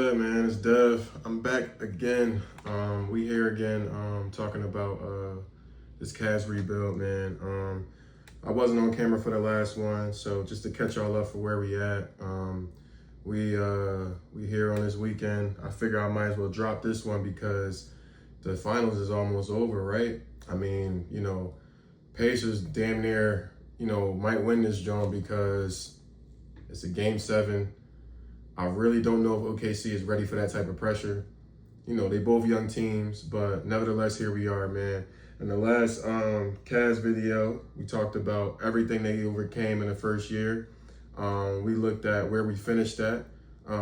good, man? It's Dev. I'm back again. We here again talking about this Cavs rebuild, man. I wasn't on camera for the last one, so just to catch y'all up for where we at. We here on this weekend. I figure I might as well drop this one because the finals is almost over, right? I mean, Pacers damn near, might win this joint because it's a game 7. I really don't know if OKC is ready for that type of pressure. They both young teams, but nevertheless, here we are, man. In the last Cavs video, we talked about everything they overcame in the first year. We looked at where we finished at.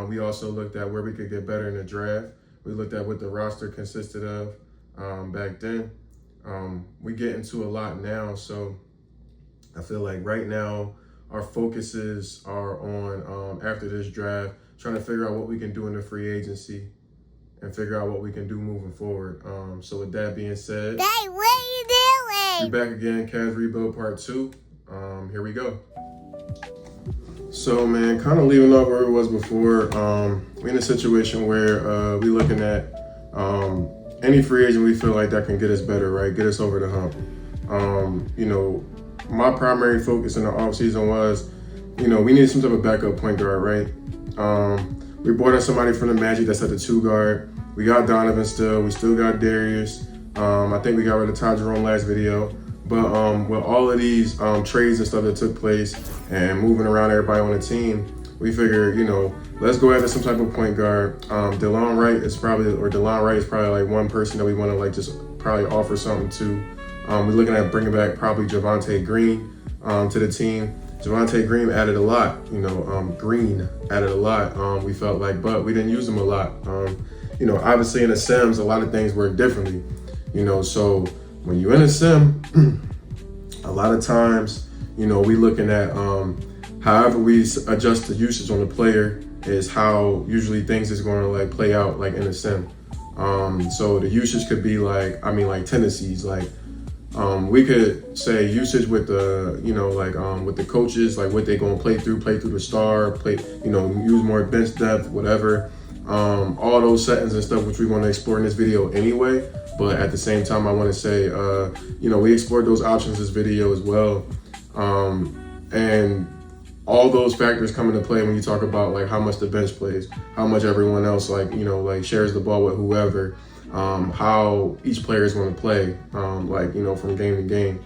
We also looked at where we could get better in the draft. We looked at what the roster consisted of back then. We get into a lot now, so I feel like right now our focuses are on, after this draft, trying to figure out what we can do in the free agency and figure out what we can do moving forward. So with that being said, Hey, what are you doing? we're back again, Cavs Rebuild Part 2. Here we go. So, man, kind of leaving off where it was before, we're in a situation where we're looking at any free agent we feel like that can get us better, right? Get us over the hump. My primary focus in the offseason was, we needed some type of backup point guard, right? We brought in somebody from the Magic that's at the 2 guard. We got Donovan still. We still got Darius. I think we got rid of Ty Jerome last video. But with all of these trades and stuff that took place and moving around everybody on the team, we figured, let's go after some type of point guard. DeLon Wright is probably like one person that we want to like just probably offer something to. We're looking at bringing back probably Javonte Green to the team. Javonte Green added a lot, Green added a lot, we felt like, but we didn't use him a lot. Obviously in the Sims, a lot of things work differently, so when you're in a Sim, a lot of times, we looking at however we adjust the usage on the player is how usually things is going to like play out like in a Sim. So the usage could be like tendencies, like, we could say usage with the, with the coaches, like what they gonna play through the star, use more bench depth, whatever. All those settings and stuff, which we want to explore in this video anyway. But at the same time, I want to say, we explored those options in this video as well. And all those factors come into play when you talk about like how much the bench plays, how much everyone else shares the ball with whoever. How each player is going to play, from game to game.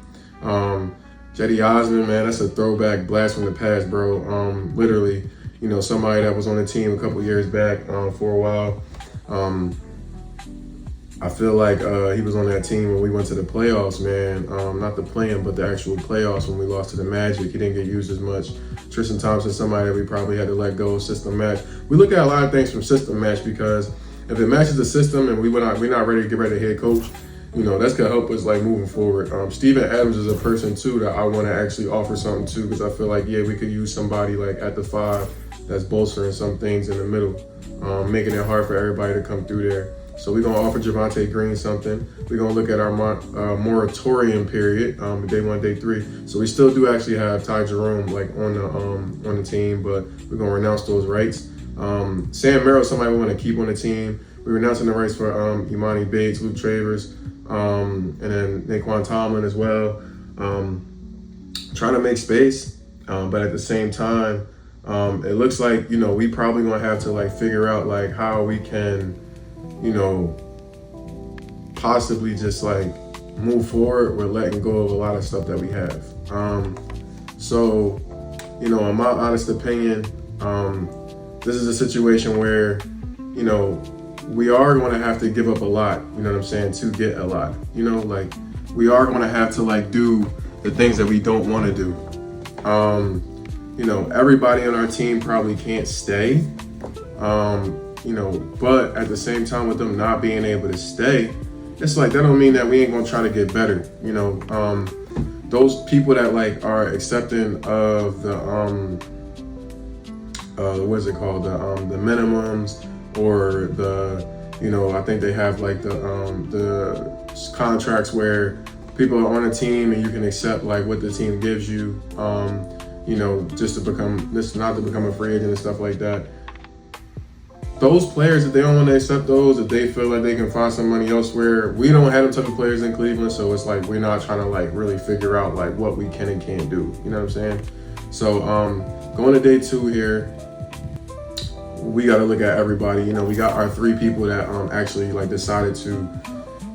Jetty Osman, man, that's a throwback blast from the past, bro. Literally, somebody that was on the team a couple years back for a while. I feel like he was on that team when we went to the playoffs, man. Not the play-in, but the actual playoffs when we lost to the Magic. He didn't get used as much. Tristan Thompson, somebody that we probably had to let go. System match. We look at a lot of things from system match because if it matches the system and we're not ready to get ready to head coach, that's gonna help us like moving forward. Steven Adams is a person too that I want to actually offer something to because I feel like we could use somebody like at the 5 that's bolstering some things in the middle, making it hard for everybody to come through there. So we're gonna offer Javonte Green something. We're gonna look at our moratorium period, day 1, day 3. So we still do actually have Ty Jerome like on the team, but we're gonna renounce those rights. Sam Merrill, somebody we want to keep on the team. We're renouncing the rights for Imani Bates, Luke Travers, and then Naquan Tomlin as well. Trying to make space, but at the same time, it looks like we probably gonna have to like figure out like how we can, possibly just like move forward. We're letting go of a lot of stuff that we have. So, in my honest opinion, this is a situation where, we are going to have to give up a lot, to get a lot, we are going to have to like do the things that we don't want to do. Everybody on our team probably can't stay, but at the same time with them not being able to stay, it's like, that don't mean that we ain't going to try to get better. Those people that like are accepting of the, what's it called? The minimums or the, I think they have like the contracts where people are on a team and you can accept like what the team gives you, not to become a free agent and stuff like that. those players, if they don't want to accept those, if they feel like they can find some money elsewhere, we don't have them type of players in Cleveland, so it's like we're not trying to like really figure out like what we can and can't do. You know what I'm saying? So going to day 2 here, we got to look at everybody. You know, we got our 3 people that actually like decided to,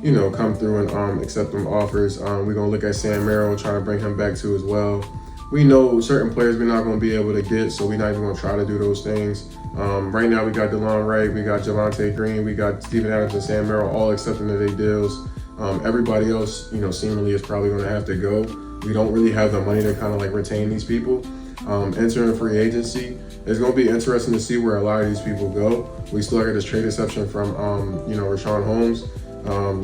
you know, come through and accept them offers. We're gonna look at Sam Merrill, trying to bring him back too as well. We know certain players we're not going to be able to get, so we're not even going to try to do those things. Right now, we got DeLon Wright, we got Javonte Green, we got Steven Adams and Sam Merrill all accepting their deals. Everybody else, you know, seemingly is probably going to have to go. We don't really have the money to kind of like retain these people. Entering free agency, it's going to be interesting to see where a lot of these people go. We still got this trade exception from, you know, Rashawn Holmes.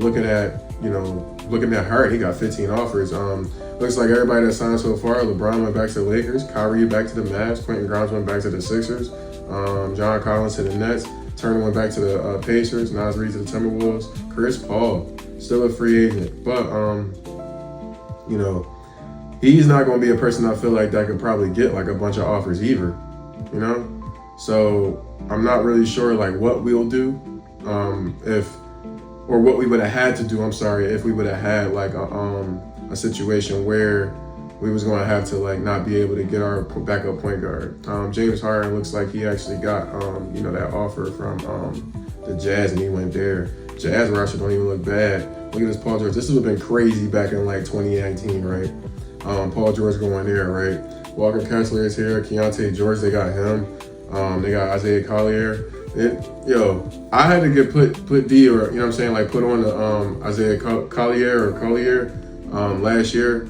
Looking at Hart, he got 15 offers. Looks like everybody that signed so far, LeBron went back to the Lakers, Kyrie back to the Mavs, Quentin Grimes went back to the Sixers, John Collins to the Nets, Turner went back to the Pacers, Nas Reed to the Timberwolves, Chris Paul, still a free agent. But, you know, he's not going to be a person I feel like that could probably get like a bunch of offers either, you know? So I'm not really sure like what we'll do or what we would have had to do, if we would have had like a situation where we was going to have to like not be able to get our backup point guard. James Harden looks like he actually got, you know, that offer from the Jazz and he went there. Jazz roster don't even look bad. Look at this Paul George. This would have been crazy back in like 2019, right? Paul George going there, right? Walker Kessler is here. Keontae George, they got him. They got Isaiah Collier. I had to get put D, or you know what I'm saying, like put on the Isaiah Collier last year.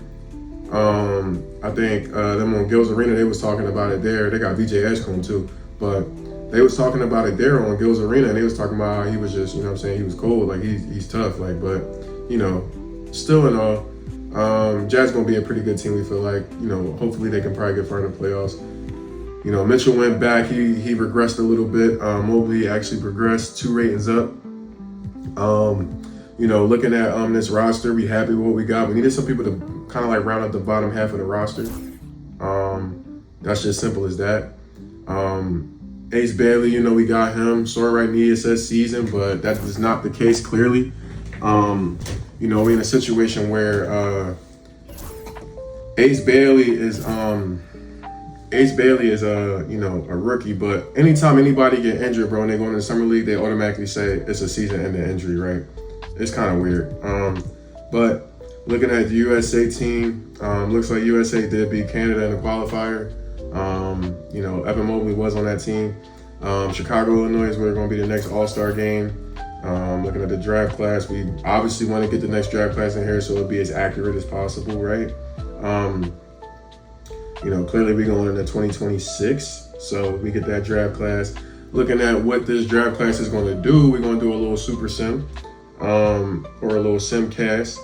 I think them on Gil's Arena, they was talking about it there. They got VJ Edgecombe too, but they was talking about it there on Gil's Arena, and they was talking about how he was just, you know what I'm saying, he was cold, like he's tough, like, but you know, still in all, Jazz gonna be a pretty good team. We feel like, you know, hopefully they can probably get far in the playoffs. You know, Mitchell went back. He regressed a little bit. Mobley actually progressed 2 ratings up. You know, looking at this roster, we happy with what we got. We needed some people to kind of like round up the bottom half of the roster. That's just simple as that. Ace Bailey, you know, we got him. Sore right knee, it says season, but that is not the case clearly. You know, we're in a situation where Ace Bailey is you know, a rookie, but anytime anybody get injured, bro, and they go into the summer league, they automatically say it's a season-ending injury, right? It's kind of weird. But looking at the USA team, looks like USA did beat Canada in the qualifier. You know, Evan Mobley was on that team. Chicago, Illinois is where they're going to be the next All-Star game. Looking at the draft class, we obviously want to get the next draft class in here so it'll be as accurate as possible, right? You know, clearly we're going into 2026, so we get that draft class. Looking at what this draft class is going to do, we're going to do a little super sim, or a little sim cast.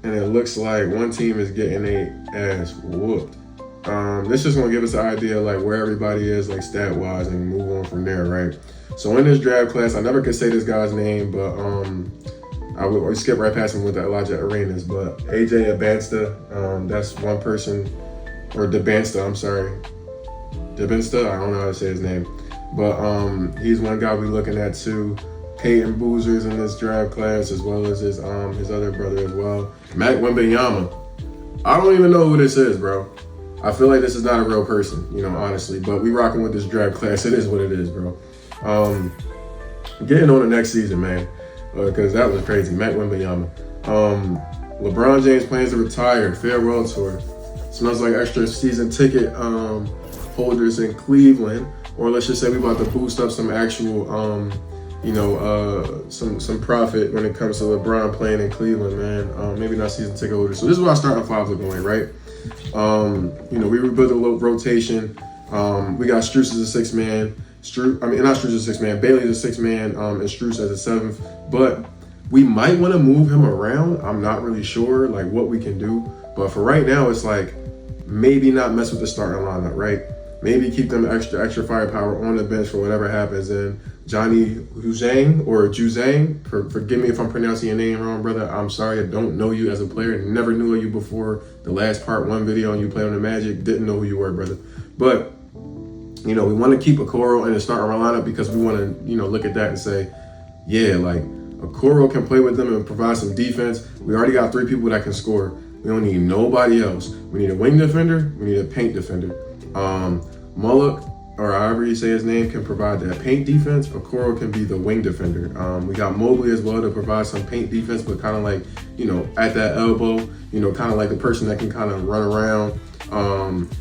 And it looks like one team is getting their ass whooped. This is going to give us an idea like where everybody is like stat-wise and move on from there, right? So in this draft class, I never could say this guy's name, but I would skip right past him with the Elijah Arenas, but AJ Abansta, that's one person, or Debansta, I'm sorry. Debansta, I don't know how to say his name. But he's one guy we're looking at too. Peyton Boozer's in this draft class, as well as his other brother as well. Matt Wembanyama. I don't even know who this is, bro. I feel like this is not a real person, you know, honestly. But we rocking with this draft class. It is what it is, bro. Getting on the next season, man. Because that was crazy. Matt Wembanyama. LeBron James plans to retire. Farewell tour. Smells like extra season ticket holders in Cleveland. Or let's just say we about to boost up some actual, some profit when it comes to LeBron playing in Cleveland, man. Maybe not season ticket holders. So this is what our starting five looking like, right? We rebuilt a little rotation. We got Strus as a 6 man. Not Strus as a 6 man. Bailey as a 6 man, and Strus as a 7th. But we might want to move him around. I'm not really sure like what we can do. But for right now, it's like maybe not mess with the starting lineup, right? Maybe keep them extra firepower on the bench for whatever happens. And Johnny Juzang, forgive me if I'm pronouncing your name wrong, brother. I'm sorry. I don't know you as a player. Never knew you before the last part 1 video and you played on the Magic. Didn't know who you were, brother. But We want to keep Okoro in the starting lineup because we want to, look at that and say, yeah, like Okoro can play with them and provide some defense. We already got 3 people that can score. We don't need nobody else. We need a wing defender. We need a paint defender. Mullock, or however you say his name, can provide that paint defense. Okoro can be the wing defender. We got Mobley as well to provide some paint defense, but kind of like, at that elbow, kind of like the person that can kind of run around,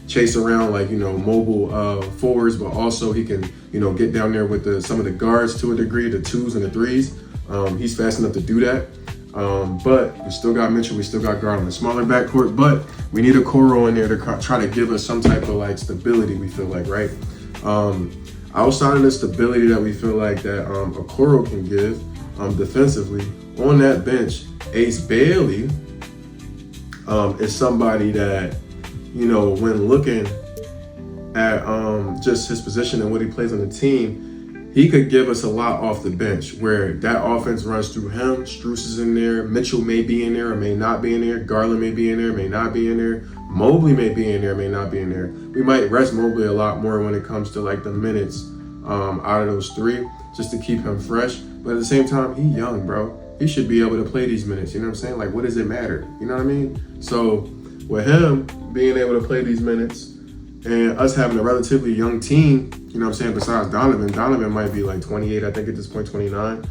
chase around like, mobile forwards, but also he can, get down there with some of the guards to a degree, the 2s and the 3s. He's fast enough to do that. But we still got Mitchell, we still got Garland. Smaller backcourt, but we need Okoro in there to try to give us some type of like stability, we feel like, right? Outside of the stability that we feel like that Okoro can give defensively, on that bench, Ace Bailey is somebody that, when looking at just his position and what he plays on the team, he could give us a lot off the bench where that offense runs through him. Strus is in there. Mitchell may be in there or may not be in there. Garland may be in there, may not be in there. Mobley may be in there, may not be in there. We might rest Mobley a lot more when it comes to like the minutes out of those 3 just to keep him fresh. But at the same time, he young, bro. He should be able to play these minutes. You know what I'm saying? Like, what does it matter? You know what I mean? So with him being able to play these minutes and us having a relatively young team, you know what I'm saying, besides Donovan might be like 28, I think at this point, 29.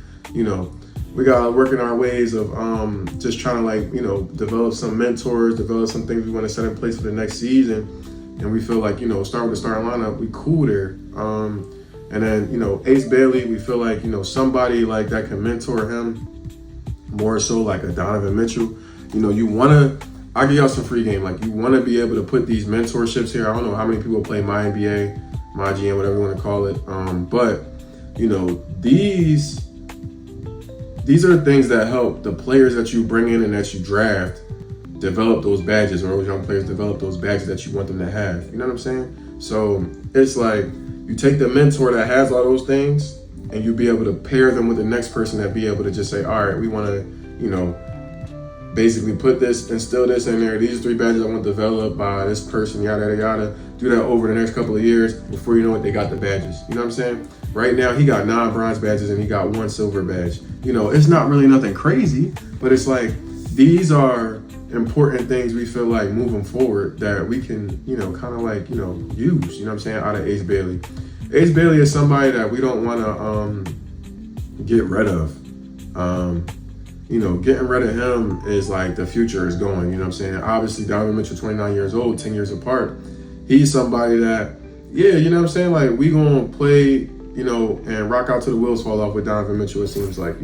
We got to work in our ways of just trying to like, develop some mentors, develop some things we want to set in place for the next season. And we feel like, start with the starting lineup, we cool there. And then, Ace Bailey, we feel like, somebody like that can mentor him more so like a Donovan Mitchell. I give y'all some free game. Like, you want to be able to put these mentorships here. I don't know how many people play my NBA, my GM, whatever you want to call it. But these are the things that help the players that you bring in and that you draft develop those badges, or those young players develop those badges that you want them to have. You know what I'm saying? So it's like you take the mentor that has all those things and you be able to pair them with the next person that be able to just say, all right, we want to, basically put this, instill this in there. These 3 badges I want to develop by this person, yada, yada, yada. Do that over the next couple of years. Before you know it, they got the badges. You know what I'm saying? Right now, he got 9 bronze badges and he got 1 silver badge. It's not really nothing crazy, but it's like these are important things we feel like moving forward that we can, kind of like, use, you know what I'm saying, out of Ace Bailey. Ace Bailey is somebody that we don't want to get rid of. Getting rid of him is like the future is going, you know what I'm saying? Obviously, Donovan Mitchell, 29 years old, 10 years apart. He's somebody that, yeah, you know what I'm saying? Like, we going to play, and rock out to the wheels fall off with Donovan Mitchell, it seems like,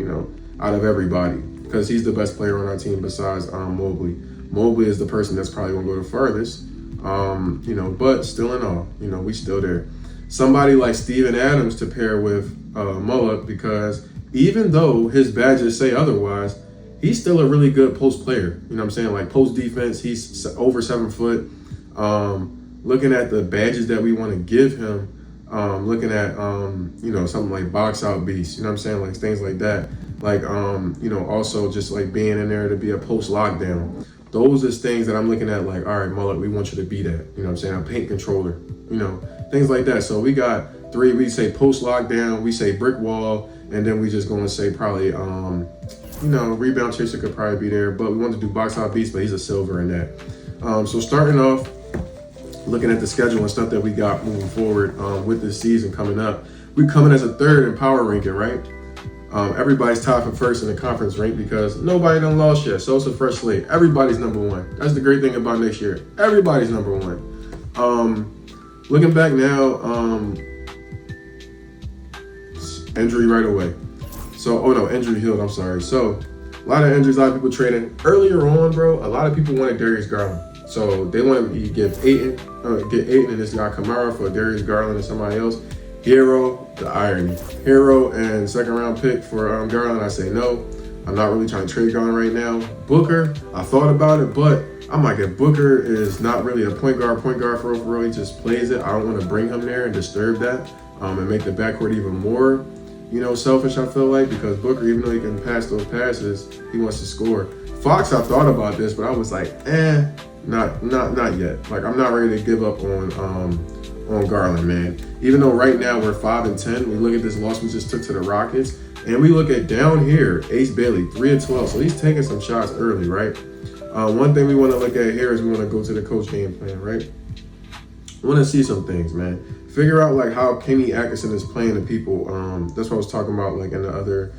out of everybody. Because he's the best player on our team besides Mobley. Mobley is the person that's probably going to go the furthest, but still in all, we still there. Somebody like Steven Adams to pair with Mullock, because even though his badges say otherwise, he's still a really good post player. You know what I'm saying? Like post defense, he's over 7 foot. Looking at the badges that we want to give him, looking at, something like box out beast, you know what I'm saying? Like things like that. Like, also just like being in there to be a post lockdown. Those is things that I'm looking at like, all right, Mullock, we want you to be that. You know what I'm saying? A paint controller, things like that. So we got 3, we say post lockdown, we say brick wall, and then we just going to say probably, rebound chaser could probably be there, but we want to do box out beast, but he's a silver in that. So starting off, looking at the schedule and stuff that we got moving forward with this season coming up, we coming as a 3rd in power ranking, right? Everybody's tied for 1st in the conference rank because nobody done lost yet. So it's a fresh slate. Everybody's number 1. That's the great thing about next year. Everybody's number 1. Looking back now, injury right away. So, injury healed, I'm sorry. So, a lot of injuries, a lot of people trading. Earlier on, bro, a lot of people wanted Darius Garland. So, they wanted me to get Ayton and this guy Kamara for Darius Garland and somebody else. Hero, the irony. Hero and 2nd round pick for Garland, I say no. I'm not really trying to trade Garland right now. Booker, I thought about it, but I'm like, if Booker is not really a point guard for overall, he just plays it. I don't want to bring him there and disturb that and make the backcourt even more, selfish, I feel like, because Booker, even though he can pass those passes, he wants to score. Fox, I thought about this, but I was like, not yet. Like, I'm not ready to give up on Garland, man. Even though right now we're 5-10, we look at this loss we just took to the Rockets, and we look at down here, Ace Bailey, 3-12. So he's taking some shots early, right? One thing we want to look at here is we want to go to the coach game plan, right? We want to see some things, man. Figure out like how Kenny Atkinson is playing the people. That's what I was talking about, like in the other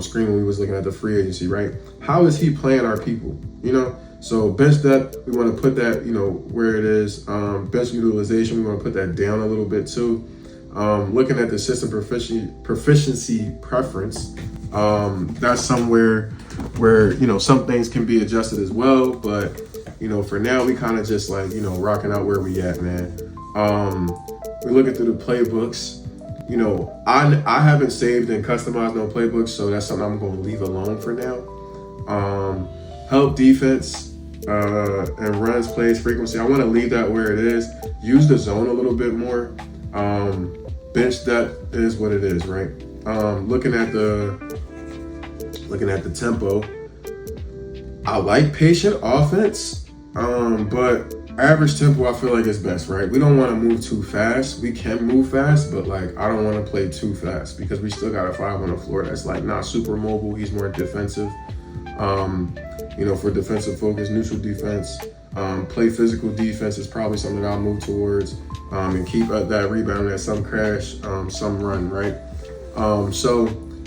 screen when we was looking at the free agency, right? How is he playing our people? You know, so bench depth, we want to put that, you know, where it is. Bench utilization, we want to put that down a little bit too. Looking at the system proficiency preference, that's somewhere where, you know, some things can be adjusted as well. But, you know, for now, we kind of just like, you know, rocking out where we at, man. We're looking through the playbooks. You know, I haven't saved and customized no playbooks, so that's something I'm going to leave alone for now. Help defense and runs, plays, frequency. I want to leave that where it is. Use the zone a little bit more. Bench depth is what it is, right? Looking at the tempo. I like patient offense, but average tempo I feel like is best, right? We don't want to move too fast. We can move fast, but like I don't want to play too fast because we still got a 5 on the floor that's like not super mobile. He's more defensive. You know, for defensive focus, neutral defense, play physical defense is probably something that I'll move towards, and keep up that rebound at some crash, some run, right? So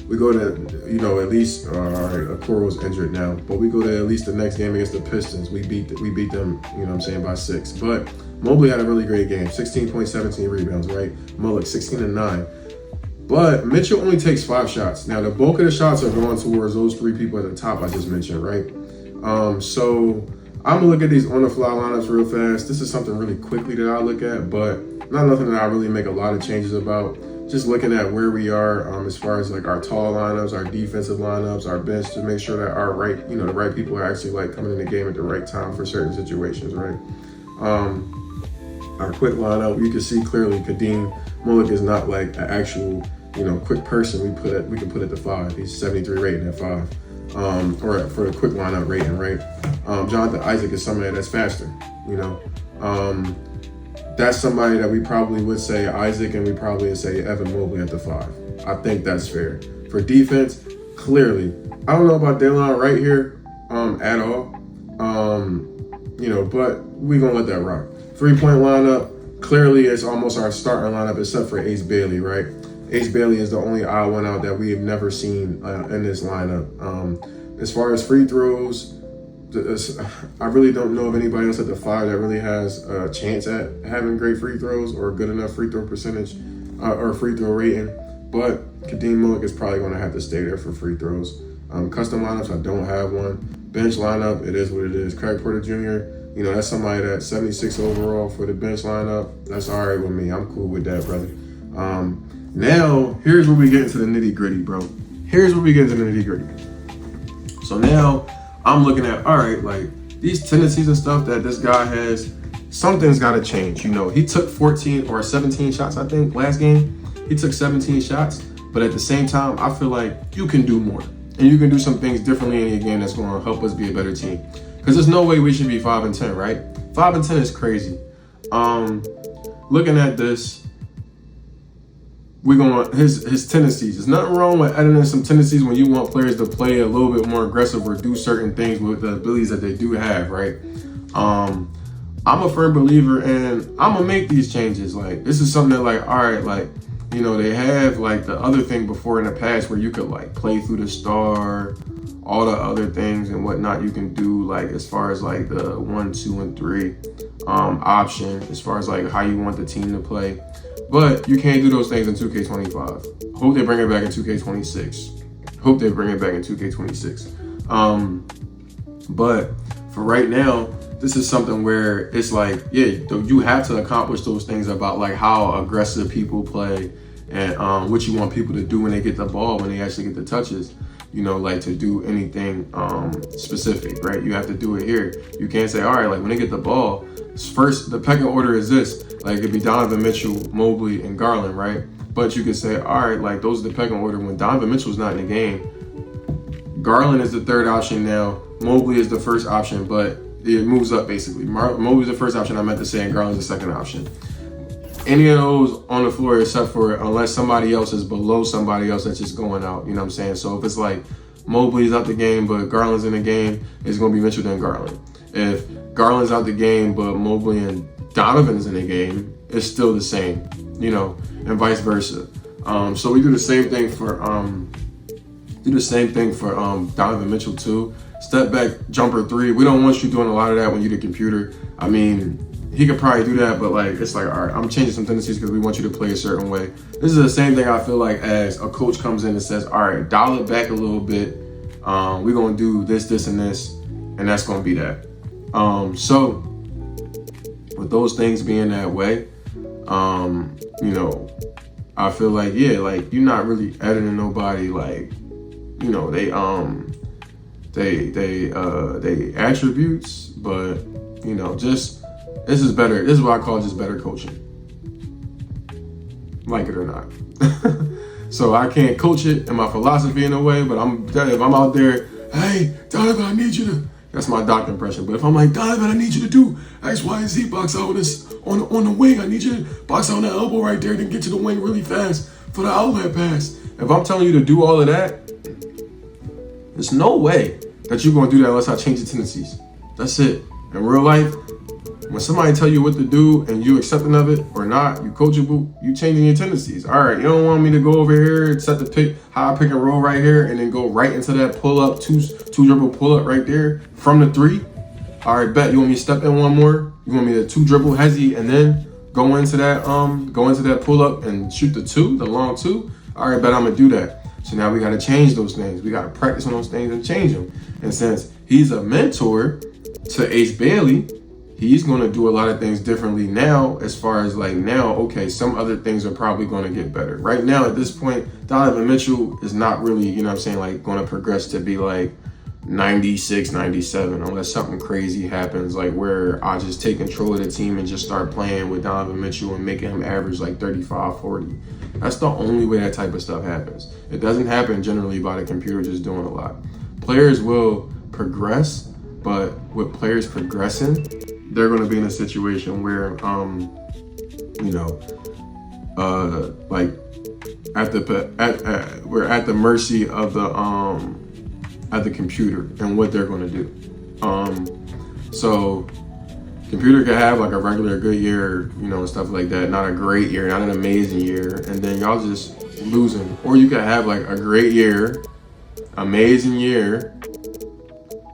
we go to, you know, at least, all right, Okoro's injured now, but we go to at least the next game against the Pistons. We beat them, you know what I'm saying, by 6. But Mobley had a really great game, 16 points, 17 rebounds, right? Mullock, 16 and 9. But Mitchell only takes 5 shots. Now, the bulk of the shots are going towards those 3 people at the top I just mentioned, right? So I'm gonna look at these on-the-fly lineups real fast. This is something really quickly that I look at, but not nothing that I really make a lot of changes about. Just looking at where we are as far as like our tall lineups, our defensive lineups, our bench, to make sure that our right, you know, the right people are actually like coming in the game at the right time for certain situations, right? Our quick lineup, you can see clearly Kadeem Mullock is not like an actual, you know, quick person. We can put it to 5. He's 73 rating at 5. Or for the quick lineup rating, right? Jonathan Isaac is somebody that's faster, you know. That's somebody that we probably would say Isaac, and we probably would say Evan Mobley at the 5. I think that's fair. For defense, clearly, I don't know about Delon right here at all. You know, but we're gonna let that rock. 3-point lineup, clearly it's almost our starting lineup except for Ace Bailey, right? Ace Bailey is the only odd one out that we have never seen in this lineup. As far as free throws, I really don't know of anybody else at the 5 that really has a chance at having great free throws or good enough free throw percentage or free throw rating. But Kadeem Mullock is probably going to have to stay there for free throws. Custom lineups, I don't have one. Bench lineup, it is what it is. Craig Porter Jr., you know, that's somebody that's 76 overall for the bench lineup. That's all right with me. I'm cool with that, brother. Now, here's where we get into the nitty gritty, bro. Here's where we get into the nitty gritty. So now I'm looking at, all right, like these tendencies and stuff that this guy has, something's got to change. You know, he took 14 or 17 shots, I think, last game. He took 17 shots, but at the same time, I feel like you can do more. And you can do some things differently in your game that's going to help us be a better team. Because there's no way we should be 5-10, right? 5-10 is crazy. Looking at this, we're going his tendencies. There's nothing wrong with adding in some tendencies when you want players to play a little bit more aggressive or do certain things with the abilities that they do have, right? I'm a firm believer in I'm gonna make these changes. Like this is something that like, all right, like, you know, they have like the other thing before in the past where you could like play through the star, all the other things and whatnot you can do, like as far as like the 1, 2, and 3 option, as far as like how you want the team to play. But you can't do those things in 2K25. Hope they bring it back in 2K26. Hope they bring it back in 2K26. But for right now, this is something where it's like, yeah, you have to accomplish those things about like how aggressive people play and what you want people to do when they get the ball, when they actually get the touches. You know, like to do anything specific, right? You have to do it here. You can't say, all right, like when they get the ball, first, the pecking order is this. Like it'd be Donovan Mitchell, Mobley, and Garland, right? But you could say, all right, like those are the pecking order when Donovan Mitchell's not in the game. Garland is the third option now. Mobley is the first option, but it moves up basically. Mobley's the first option I meant to say, and Garland's the second option. any of those on the floor except for unless somebody else is below somebody else that's just going out. You know what I'm saying? So if it's like Mobley's out the game but Garland's in the game, it's going to be Mitchell then Garland. If Garland's out the game but Mobley and Donovan's in the game, it's still the same, you know, and vice versa. So we do the same thing for Donovan Mitchell too. Step back jumper three. We don't want you doing a lot of that when you're the computer. I mean, he could probably do that, but like it's like, all right, I'm changing some tendencies because we want you to play a certain way. This is the same thing I feel like as a coach comes in and says, all right, dial it back a little bit. We're gonna do this, this, and this, and that's gonna be that. So with those things being that way, you know, I feel like, yeah, like you're not really editing nobody, like, you know, they attributes, but you know, just this is better. This is what I call just better coaching, like it or not. So I can't coach it in my philosophy in a way, but if I'm out there, hey, Donovan, I need you to. That's my Doc impression. But if I'm like, Donovan, I need you to do X, Y, and Z, box out with this on the wing. I need you to box out on that elbow right there, then get to the wing really fast for the outlet pass. If I'm telling you to do all of that, there's no way that you're going to do that unless I change your tendencies. That's it. In real life, when somebody tell you what to do and you accepting of it or not, you coachable, you changing your tendencies. All right, you don't want me to go over here and set the high pick and roll right here and then go right into that pull up, two dribble pull up right there from the three. All right, bet. You want me to step in one more? You want me to two dribble hezzy and then go into that pull up and shoot the long two? All right, bet I'm gonna do that. So now we gotta change those things. We gotta practice on those things and change them. And since he's a mentor to Ace Bailey, he's going to do a lot of things differently now as far as like now, okay, some other things are probably going to get better. Right now at this point, Donovan Mitchell is not really, you know what I'm saying, like going to progress to be like 96, 97 unless something crazy happens, like where I just take control of the team and just start playing with Donovan Mitchell and making him average like 35, 40. That's the only way that type of stuff happens. It doesn't happen generally by the computer just doing a lot. Players will progress, but with players progressing, they're going to be in a situation where, you know, like we're at the mercy of the computer and what they're going to do. So computer could have like a regular good year, you know, and stuff like that. Not a great year, not an amazing year, and then y'all just losing. Or you could have like a great year, amazing year,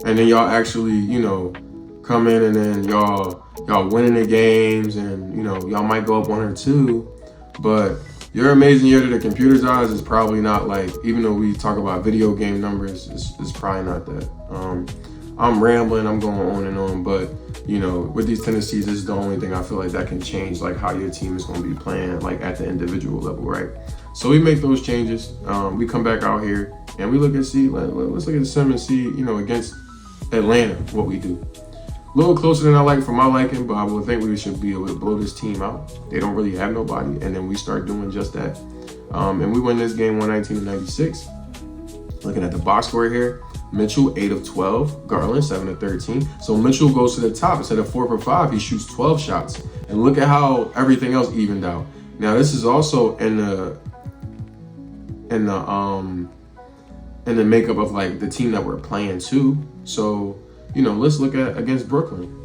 and then y'all actually, you know, come in and then y'all winning the games and, you know, y'all might go up 1 or 2, but your amazing year to the computer's eyes is probably not like, even though we talk about video game numbers, it's probably not that. I'm rambling, I'm going on and on, but you know, with these tendencies, this is the only thing I feel like that can change like how your team is going to be playing like at the individual level, right? So we make those changes. We come back out here and we look at let's look at the sim and see, you know, against Atlanta, what we do. A little closer than I like for my liking, but I would think we should be able to blow this team out. They don't really have nobody, and then we start doing just that. And we win this game 119-96. Looking at the box score here, Mitchell 8 of 12, Garland 7 of 13. So Mitchell goes to the top. Instead of 4 for 5, he shoots 12 shots. And look at how everything else evened out. Now this is also in the makeup of like the team that we're playing too. So, you know, let's look at against Brooklyn.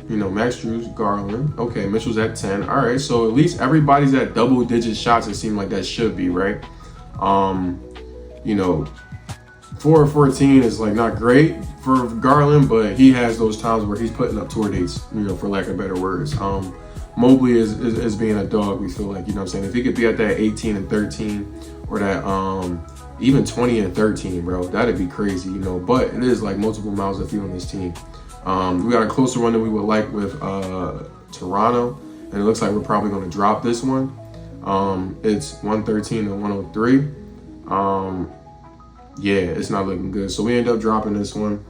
You know, Max Drews, Garland. Okay, Mitchell's at 10. All right, so at least everybody's at double-digit shots. It seems like that should be, right? You know, 4 of 14 is like not great for Garland, but he has those times where he's putting up tour dates, you know, for lack of better words. Mobley is being a dog, we feel like, you know what I'm saying? If he could be at that 18 and 13 or that even 20 and 13, bro, that'd be crazy, you know. But it is like multiple mouths to feed on this team. We got a closer one than we would like with Toronto, and it looks like we're probably going to drop this one. It's 113 to 103. Yeah, it's not looking good. So we end up dropping this one.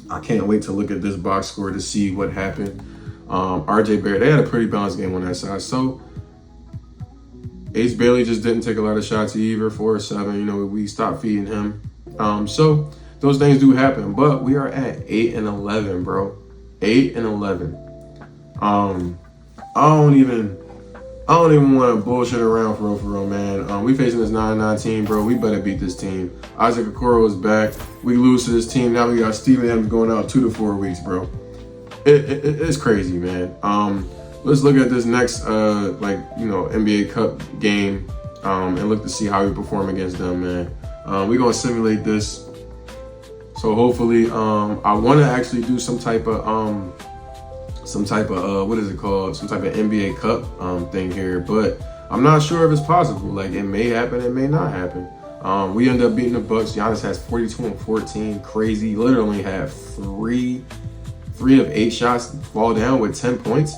I can't wait to look at this box score to see what happened. RJ Barrett, they had a pretty balanced game on that side. So Ace Bailey just didn't take a lot of shots either, 4 or 7. You know, we stopped feeding him. So those things do happen, but we are at 8 and 11, bro. 8 and 11. I don't even I don't even want to bullshit around for real, man. We facing this 9-9 team, bro. We better beat this team. Isaac Okoro is back. We lose to this team. Now we got Steven Adams going out 2 to 4 weeks, bro. It's crazy, man. Let's look at this next, NBA Cup game and look to see how we perform against them, man. We're going to simulate this. So hopefully, I want to actually do some type of what is it called? Some type of NBA Cup thing here, but I'm not sure if it's possible. Like, it may happen, it may not happen. We end up beating the Bucks. Giannis has 42 and 14, crazy. Literally have three of 8 shots fall down with 10 points.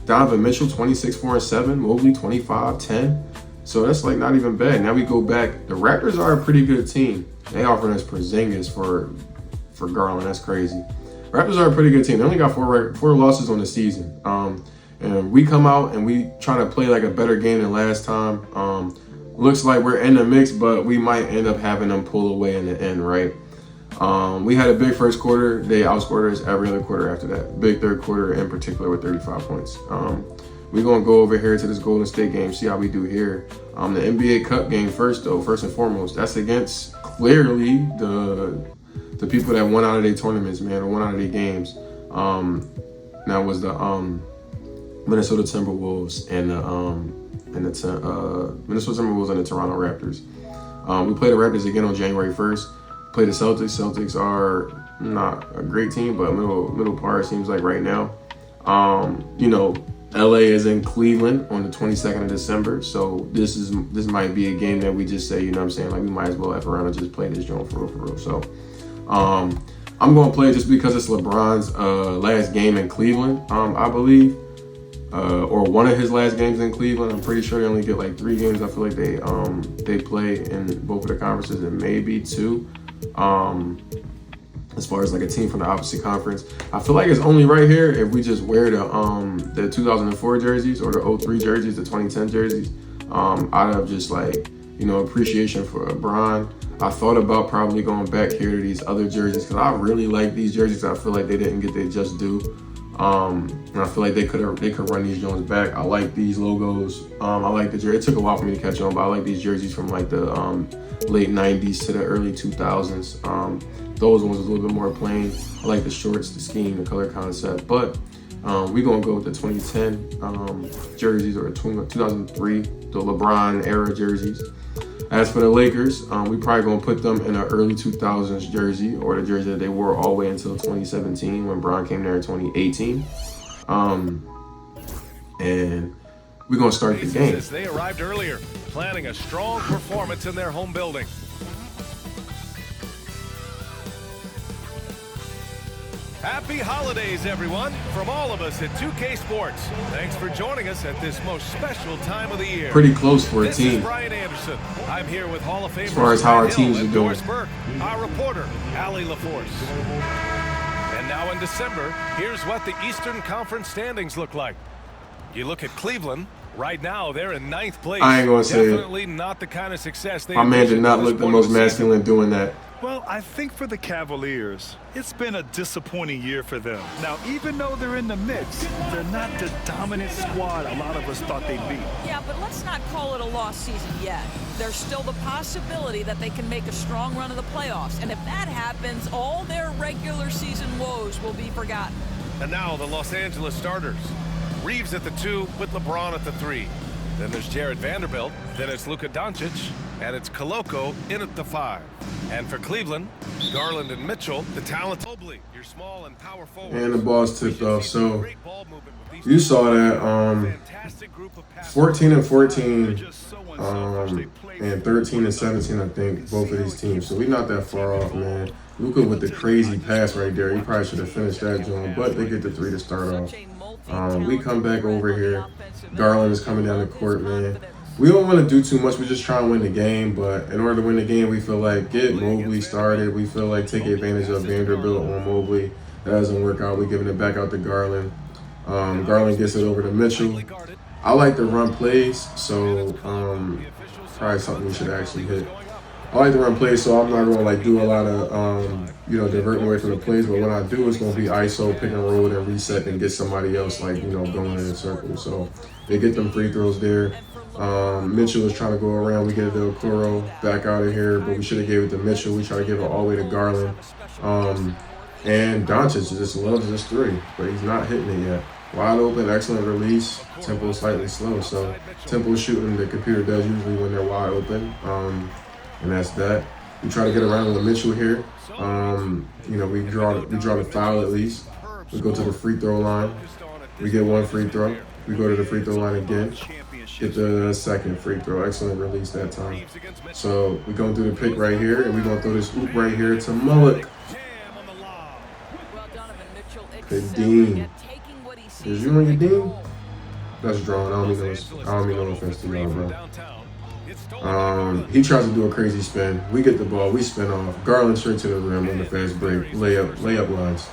Donovan Mitchell 26, 4 and 7. Mobley 25, 10. So that's like not even bad. Now we go back. The Raptors are a pretty good team. They offered us Porzingis for Garland. That's crazy. Raptors are a pretty good team. They only got four losses on the season. And we come out and we try to play like a better game than last time. Looks like we're in the mix, but we might end up having them pull away in the end, right? We had a big first quarter. They outscored us every other quarter after that. Big third quarter in particular with 35 points. We're going to go over here to this Golden State game, see how we do here. The NBA Cup game first and foremost. That's against clearly the people that won out of their tournaments, man, or won out of their games. That was the Minnesota Timberwolves and the Minnesota Timberwolves and the Toronto Raptors. We play the Raptors again on January 1st. Play the Celtics. Celtics are not a great team, but middle part seems like right now. LA is in Cleveland on the 22nd of December, so this might be a game that we just say, you know what I'm saying, like we might as well F around and just play this joint for real. So I'm going to play just because it's LeBron's last game in Cleveland, I believe, or one of his last games in Cleveland. I'm pretty sure they only get like 3 games. I feel like they play in both of the conferences and maybe 2. As far as like a team from the opposite conference, I feel like it's only right here if we just wear the 2004 jerseys or the 03 jerseys, the 2010 jerseys, out of just like, appreciation for LeBron. I thought about probably going back here to these other jerseys because I really like these jerseys. I feel like they didn't get their just due. And I feel like they could run these Jones back. I like these logos. I like the jersey. It took a while for me to catch on, but I like these jerseys from like the late 90s to the early 2000s. Those ones was a little bit more plain. I like the shorts, the scheme, the color concept. But we're going to go with the 2010 jerseys or 2003, the LeBron era jerseys. As for the Lakers, we probably going to put them in an early 2000s jersey or the jersey that they wore all the way until 2017 when Bron came there in 2018. And we're going to start the game. They arrived earlier, planning a strong performance in their home building. Happy holidays, everyone, from all of us at 2K Sports. Thanks for joining us at this most special time of the year. Pretty close for a team. This is Brian Anderson. I'm here with Hall of Famers as far as how our teams are doing. Burke, our reporter, Allie LaForce. And now in December, here's what the Eastern Conference standings look like. You look at Cleveland. Right now, they're in 9th place. I ain't gonna say Definitely not the kind of success they. My man did not look the most masculine doing that. Well, I think for the Cavaliers, it's been a disappointing year for them. Now, even though they're in the mix, they're not the dominant squad a lot of us thought they'd be. Yeah, but let's not call it a lost season yet. There's still the possibility that they can make a strong run of the playoffs. And if that happens, all their regular season woes will be forgotten. And now the Los Angeles starters. Reeves at the 2 with LeBron at the 3. Then there's Jared Vanderbilt. Then it's Luka Doncic. And it's Koloko in at the 5. And for Cleveland, Garland and Mitchell, the talent. Mobley, your small and power forward. And the ball's tipped off. So you saw that 14 and 14 and 13 and 17, I think, both of these teams. So we're not that far off, man. Luka with the crazy pass right there. He probably should have finished that joint, but they get the 3 to start off. We come back over here. Garland is coming down the court, man. We don't want to do too much. We're just trying to win the game. But in order to win the game, we feel like get Mobley started. We feel like take advantage of Vanderbilt on Mobley. That doesn't work out. We're giving it back out to Garland. Garland gets it over to Mitchell. I like to run plays, so probably something we should actually hit. I like to run plays, so I'm not going to like do a lot of diverting away from the plays. But what I do is going to be ISO, pick and roll, and reset, and get somebody else going in a circle. So They get them free throws there. Mitchell is trying to go around. We get it to Okoro back out of here, but we should have gave it to Mitchell. We try to give it all the way to Garland. And Doncic just loves this three, but he's not hitting it yet. Wide open, excellent release. Tempo slightly slow, so tempo shooting the computer does usually when they're wide open. And that's that. We try to get around with Mitchell here. We draw the foul at least. We go to the free throw line. We get one free throw. We go to the free throw line again. Get the second free throw. Excellent release that time. So we're going through the pick right here, and we're going to throw this oop right here to Mullock. Dean. Is you on your Dean? That's drawn. I don't mean no offense to y'all, bro. He tries to do a crazy spin. We get the ball. We spin off. Garland straight to the rim on the fast break. Layup lines.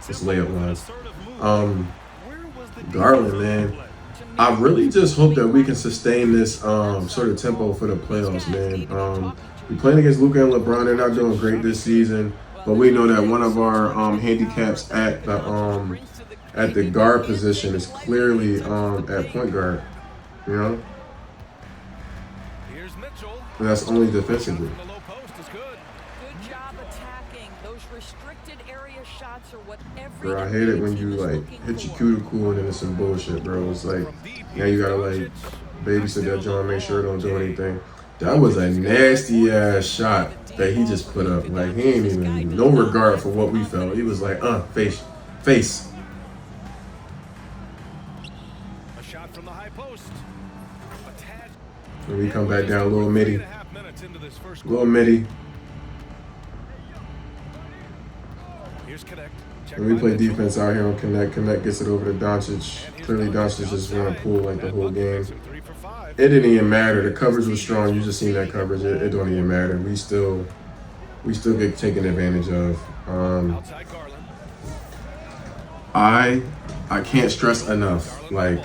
It's layup lines. Garland, man. I really just hope that we can sustain this sort of tempo for the playoffs, man. We're playing against Luka and LeBron. They're not doing great this season, but we know that one of our handicaps at the guard position is clearly at point guard. You know, and that's only defensively. Bro, I hate it when you like hit your cuticle and then it's some bullshit, bro. It's like now you gotta like babysit that joint, make sure it don't do anything. That was a nasty ass shot that he just put up. Like he ain't even no regard for what we felt. He was like, face. A shot from the high post. And we come back down a little midi. Here's Connect. And we play defense out here on Connect. Connect gets it over to Doncic. Clearly Doncic just run a pool like the whole game. It didn't even matter. The coverage was strong. You just seen that coverage. It don't even matter. We still get taken advantage of. I can't stress enough. Like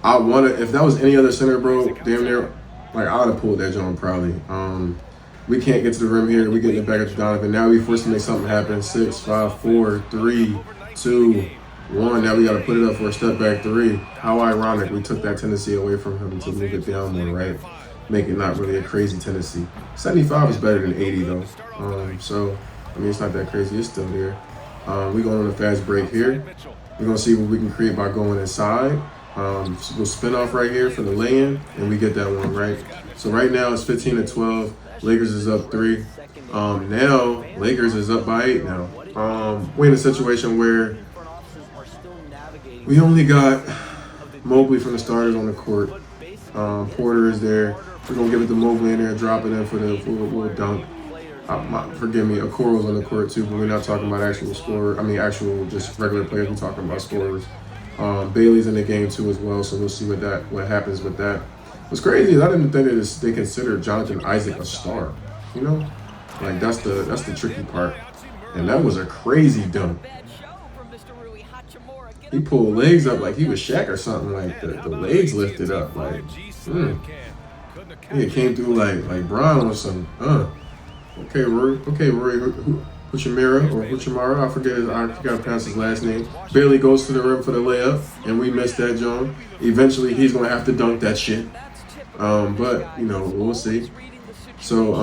if that was any other center, bro, damn near, like I would have pulled that joint probably. We can't get to the rim here. We get it back up to Donovan. Now we forced to make something happen. 6, 5, 4, 3, 2, 1. Now we got to put it up for a step back three. How ironic. We took that tendency away from him to move it down more, right? Make it not really a crazy tendency. 75 is better than 80 though. So I mean it's not that crazy. It's still there. We going on a fast break here. We're gonna see what we can create by going inside. So we'll spin off right here for the lay-in, and we get that one right. So right now it's 15-12. Lakers is up 3. Now Lakers is up by 8 now. We're in a situation where we only got Mobley from the starters on the court. Porter is there. We're gonna give it to Mobley in there, drop it in for a little dunk. Forgive me, Okoro's on the court too, but we're not talking about actual just regular players. We're talking about scorers. Bailey's in the game too as well, so we'll see what happens with that. What's crazy is I didn't think that they considered Jonathan Isaac a star. You know, like that's the tricky part. And that was a crazy dunk. He pulled legs up like he was Shaq or something. Like the legs lifted up. Like, it came through like Brown or something. Okay, Rory. Huchimara. I forgot to pronounce his last name. Bailey goes to the rim for the layup, and we missed that joint. Eventually, he's gonna have to dunk that shit. But we'll see. So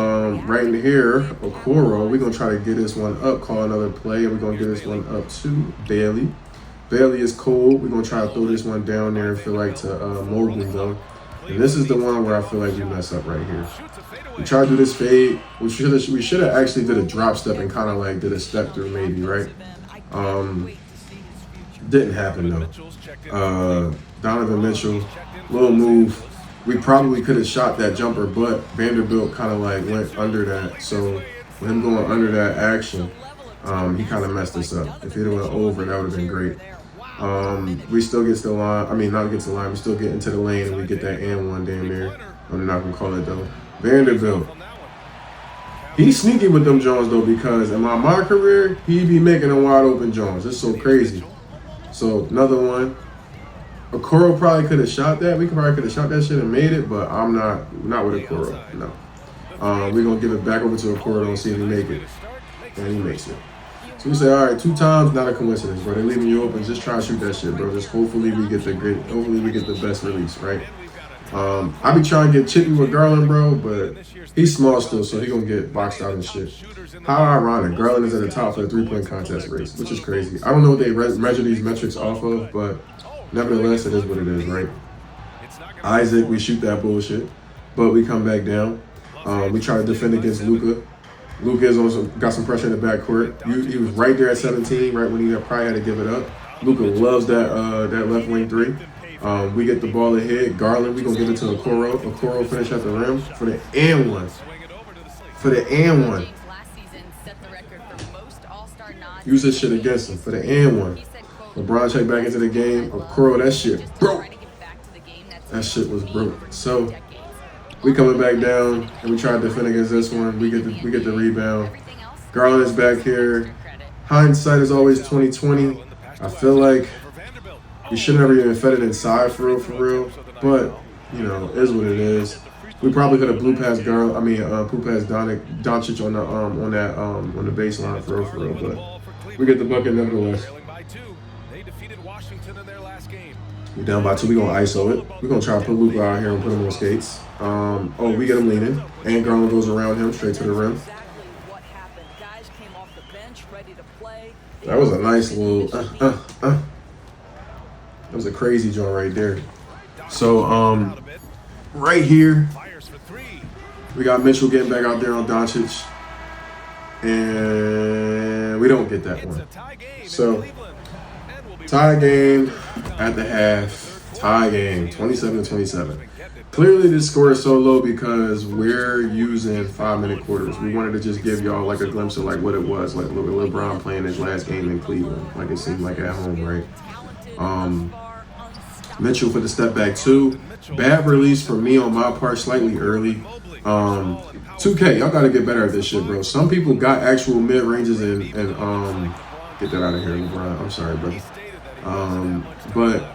right in here, Okoro, we're gonna try to get this one up, call another play, and we're gonna get this one up to Bailey. Bailey is cold. We're gonna try to throw this one down there and feel like to Mobley though. And this is the one where I feel like we mess up right here. We tried to do this fade. We should have actually did a drop step and kind of like did a step through maybe, right? Didn't happen though. Donovan Mitchell, little move. We probably could have shot that jumper, but Vanderbilt kind of like went under that. So with him going under that action, he kind of messed us up. If he'd have went over, that would have been great. We still get to the line. Not get to the line. We still get into the lane and we get that and one damn near. I'm not gonna call it though. Vanderbilt. He's sneaky with them Jones though, because in my career, he be making them wide open Jones. It's so crazy. So another one. Okoro probably could have shot that. We probably could have shot that shit and made it, but I'm not with Okoro. No. We're gonna give it back over to Okoro and see if he make it. And he makes it. So we say, all right, 2 times, not a coincidence, bro. They're leaving you open. Just try to shoot that shit, bro. Just hopefully we get the best release, right? I be trying to get chippy with Garland, bro, but he's small still, so he gonna get boxed out and shit. How ironic. Garland is at the top of the 3-point contest race, which is crazy. I don't know what they measure these metrics off of, but nevertheless, it is what it is, right? Isaac, we shoot that bullshit, but we come back down. We try to defend against Luka. Luka has also got some pressure in the backcourt. He was right there at 17, right when he probably had to give it up. Luka loves that left wing 3. We get the ball ahead. Garland, we're going to give it to Okoro. Okoro finish at the rim for the and one. For the and one. Use this shit against him for the and one. LeBron checked back into the game. Okoro, that shit broke. That shit was broke. So we coming back down and we try to defend against this one. We get the rebound. Garland is back here. Hindsight is always 20/20. I feel like we should never even fed it inside for real. But you know, is what it is. We probably could have blew past Garland. I mean, blew past Doncic on the baseline for real. But we get the bucket nevertheless. We down by 2. We gonna ISO it. We gonna try to put Luka out here and put him on skates. We get him leaning, and Garland goes around him straight to the rim. That was a nice little. That was a crazy joint right there. So right here, we got Mitchell getting back out there on Doncic, and we don't get that one. So tie game at the half. Tie game, 27-27. Clearly this score is so low because we're using 5-minute quarters. We wanted to just give y'all like a glimpse of like what it was, like LeBron playing his last game in Cleveland, like it seemed like at home, right? Mitchell for the step back 2. Bad release for me on my part, slightly early. 2K, y'all gotta get better at this shit, bro. Some people got actual mid ranges and get that out of here, LeBron. I'm sorry, brother. But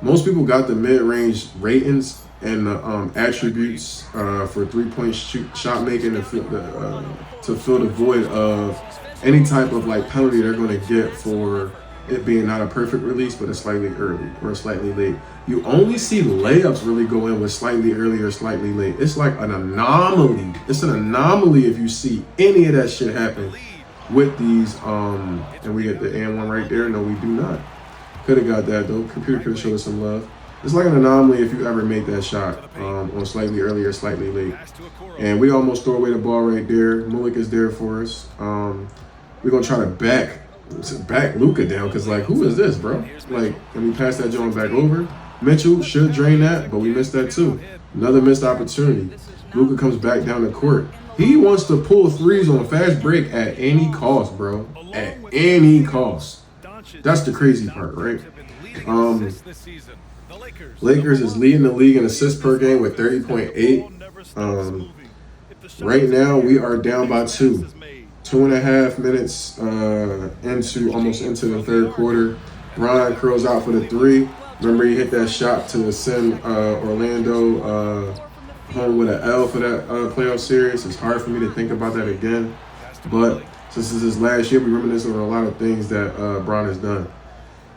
most people got the mid-range ratings and the attributes for 3-point shot making to fill the void of any type of like penalty they're going to get for it being not a perfect release, but a slightly early or slightly late. You only see layups really go in with slightly early or slightly late. It's like an anomaly. It's an anomaly if you see any of that shit happen with these. And we get the and one right there. No, we do not. Could have got that though. Computer could have showed us some love. It's like an anomaly if you ever make that shot on slightly early or slightly late. And we almost throw away the ball right there. Mullick is there for us. We're going to try to back Luka down because, like, who is this, bro? Like, and we pass that joint back over. Mitchell should drain that, but we missed that too. Another missed opportunity. Luka comes back down the court. He wants to pull threes on fast break at any cost, bro. At any cost. That's the crazy part, right? Lakers is leading the league in assists per game with 30.8. Right now, we are down by 2. 2.5 minutes almost into the third quarter. Brian curls out for the 3. Remember, he hit that shot to send Orlando home with an L for that playoff series. It's hard for me to think about that again. But since this is his last year, we reminisce on a lot of things that Brian has done.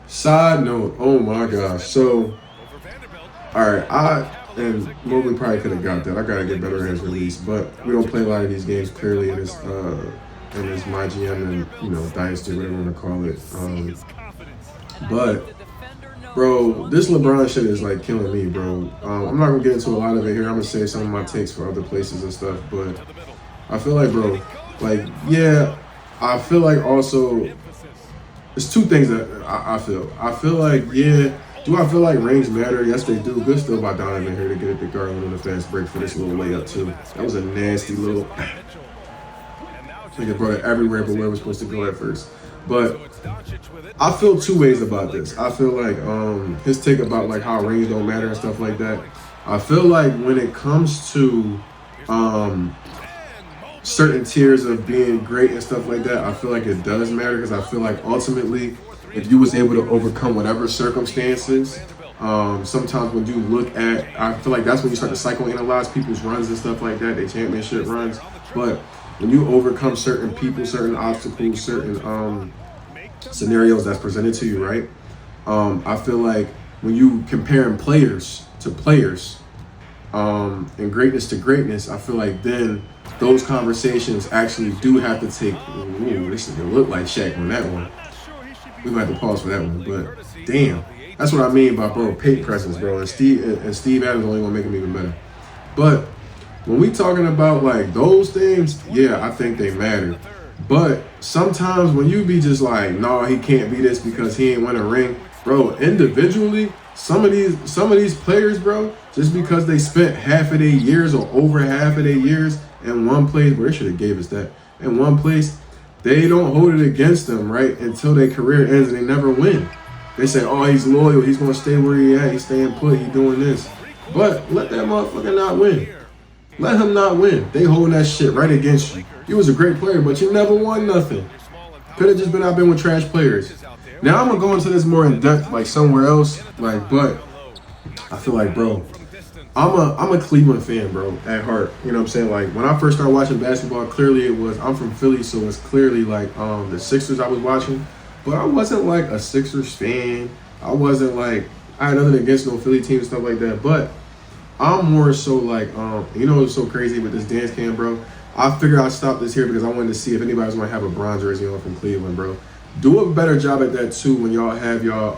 Side note, oh my gosh. So, all right, and Mobley probably could have got that. I got to get better at his release, but we don't play a lot of these games clearly in this My GM and, Dynasty, whatever you want to call it. But, bro, this LeBron shit is, like, killing me, bro. I'm not going to get into a lot of it here. I'm going to say some of my takes for other places and stuff, but I feel like, bro, like, yeah, I feel like also there's 2 things that I feel. I feel like, yeah, do I feel like range matter? Yes, they do. Good still by Donovan here to get it to Garland on the fast break for this little layup, too. That was a nasty little... I think it brought it everywhere but where it was supposed to go at first. But I feel 2 ways about this. I feel like his take about like how range don't matter and stuff like that. I feel like when it comes to certain tiers of being great and stuff like that, I feel like it does matter because I feel like ultimately if you was able to overcome whatever circumstances, sometimes when you look at, I feel like that's when you start to psychoanalyze people's runs and stuff like that, they championship runs. But when you overcome certain people, certain obstacles, certain scenarios that's presented to you, right? I feel like when you comparing players to players, and greatness to greatness, I feel like then those conversations actually do have to take. Ooh, this is gonna look like Shaq on that one. We might have to pause for that one, but damn, that's what I mean by bro paint presence, bro. And Steve Adams only gonna make him even better. But when we talking about like those things, yeah, I think they matter. But sometimes when you be just like, no, he can't be this because he ain't win a ring, bro. Individually, some of these players, bro, just because they spent half of their years or over half of their years in one place, bro, they should have gave us that in one place. They don't hold it against them, right, until their career ends and they never win. They say, oh, he's loyal, he's gonna stay where he at, he's staying put, he doing this. But let that motherfucker not win. Let him not win. They hold that shit right against you. You was a great player, but you never won nothing. Could have just been out there with trash players. Now I'm gonna go into this more in depth, like somewhere else, like, but I feel like, bro, I'm a Cleveland fan, bro, at heart. You know what I'm saying? Like when I first started watching basketball, clearly I'm from Philly, so it's clearly like the Sixers I was watching. But I wasn't like a Sixers fan. I wasn't like, I had nothing against no Philly team and stuff like that. But I'm more so like, you know what's so crazy with this dance cam, bro? I figured I'd stop this here because I wanted to see if anybody was going to have a bronze jersey on from Cleveland, bro. Do a better job at that too when y'all have y'all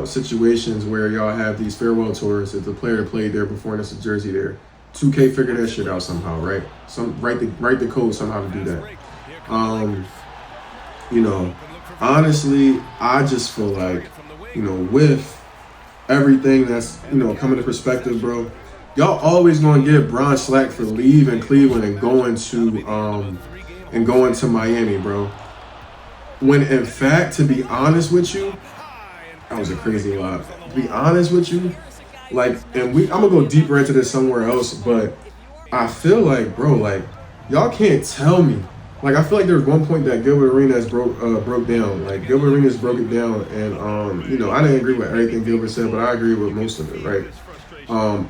situations where y'all have these farewell tours if the player played there before and it's a jersey there. 2K figure that shit out somehow, right? Write the code somehow to do that. You know, honestly, I just feel like, you know, with everything that's, you know, coming to perspective, bro, y'all always gonna get Bron slack for leaving Cleveland and going to Miami, bro. When in fact, to be honest with you, that was a crazy lot. To be honest with you, like, and I'm gonna go deeper into this somewhere else, but I feel like, bro, like, y'all can't tell me. Like, I feel like there was one point that Gilbert Arenas broke down. Like, Gilbert Arenas broke it down, and you know, I didn't agree with everything Gilbert said, but I agree with most of it, right?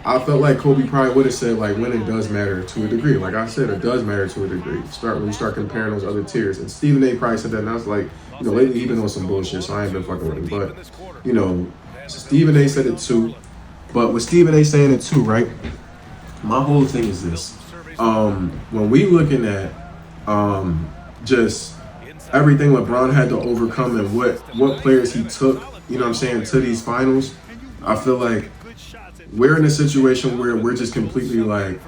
I felt like Kobe probably would have said, like, winning does matter to a degree. Like I said, it does matter to a degree. When you start comparing those other tiers. And Stephen A. probably said that, and I was like, you know, lately he's been on some bullshit, so I ain't been fucking with him. But, you know, Stephen A. said it too. But with Stephen A. saying it too, right? My whole thing is this. When we looking at just everything LeBron had to overcome and what players he took, you know what I'm saying, to these finals, I feel like we're in a situation where we're just completely like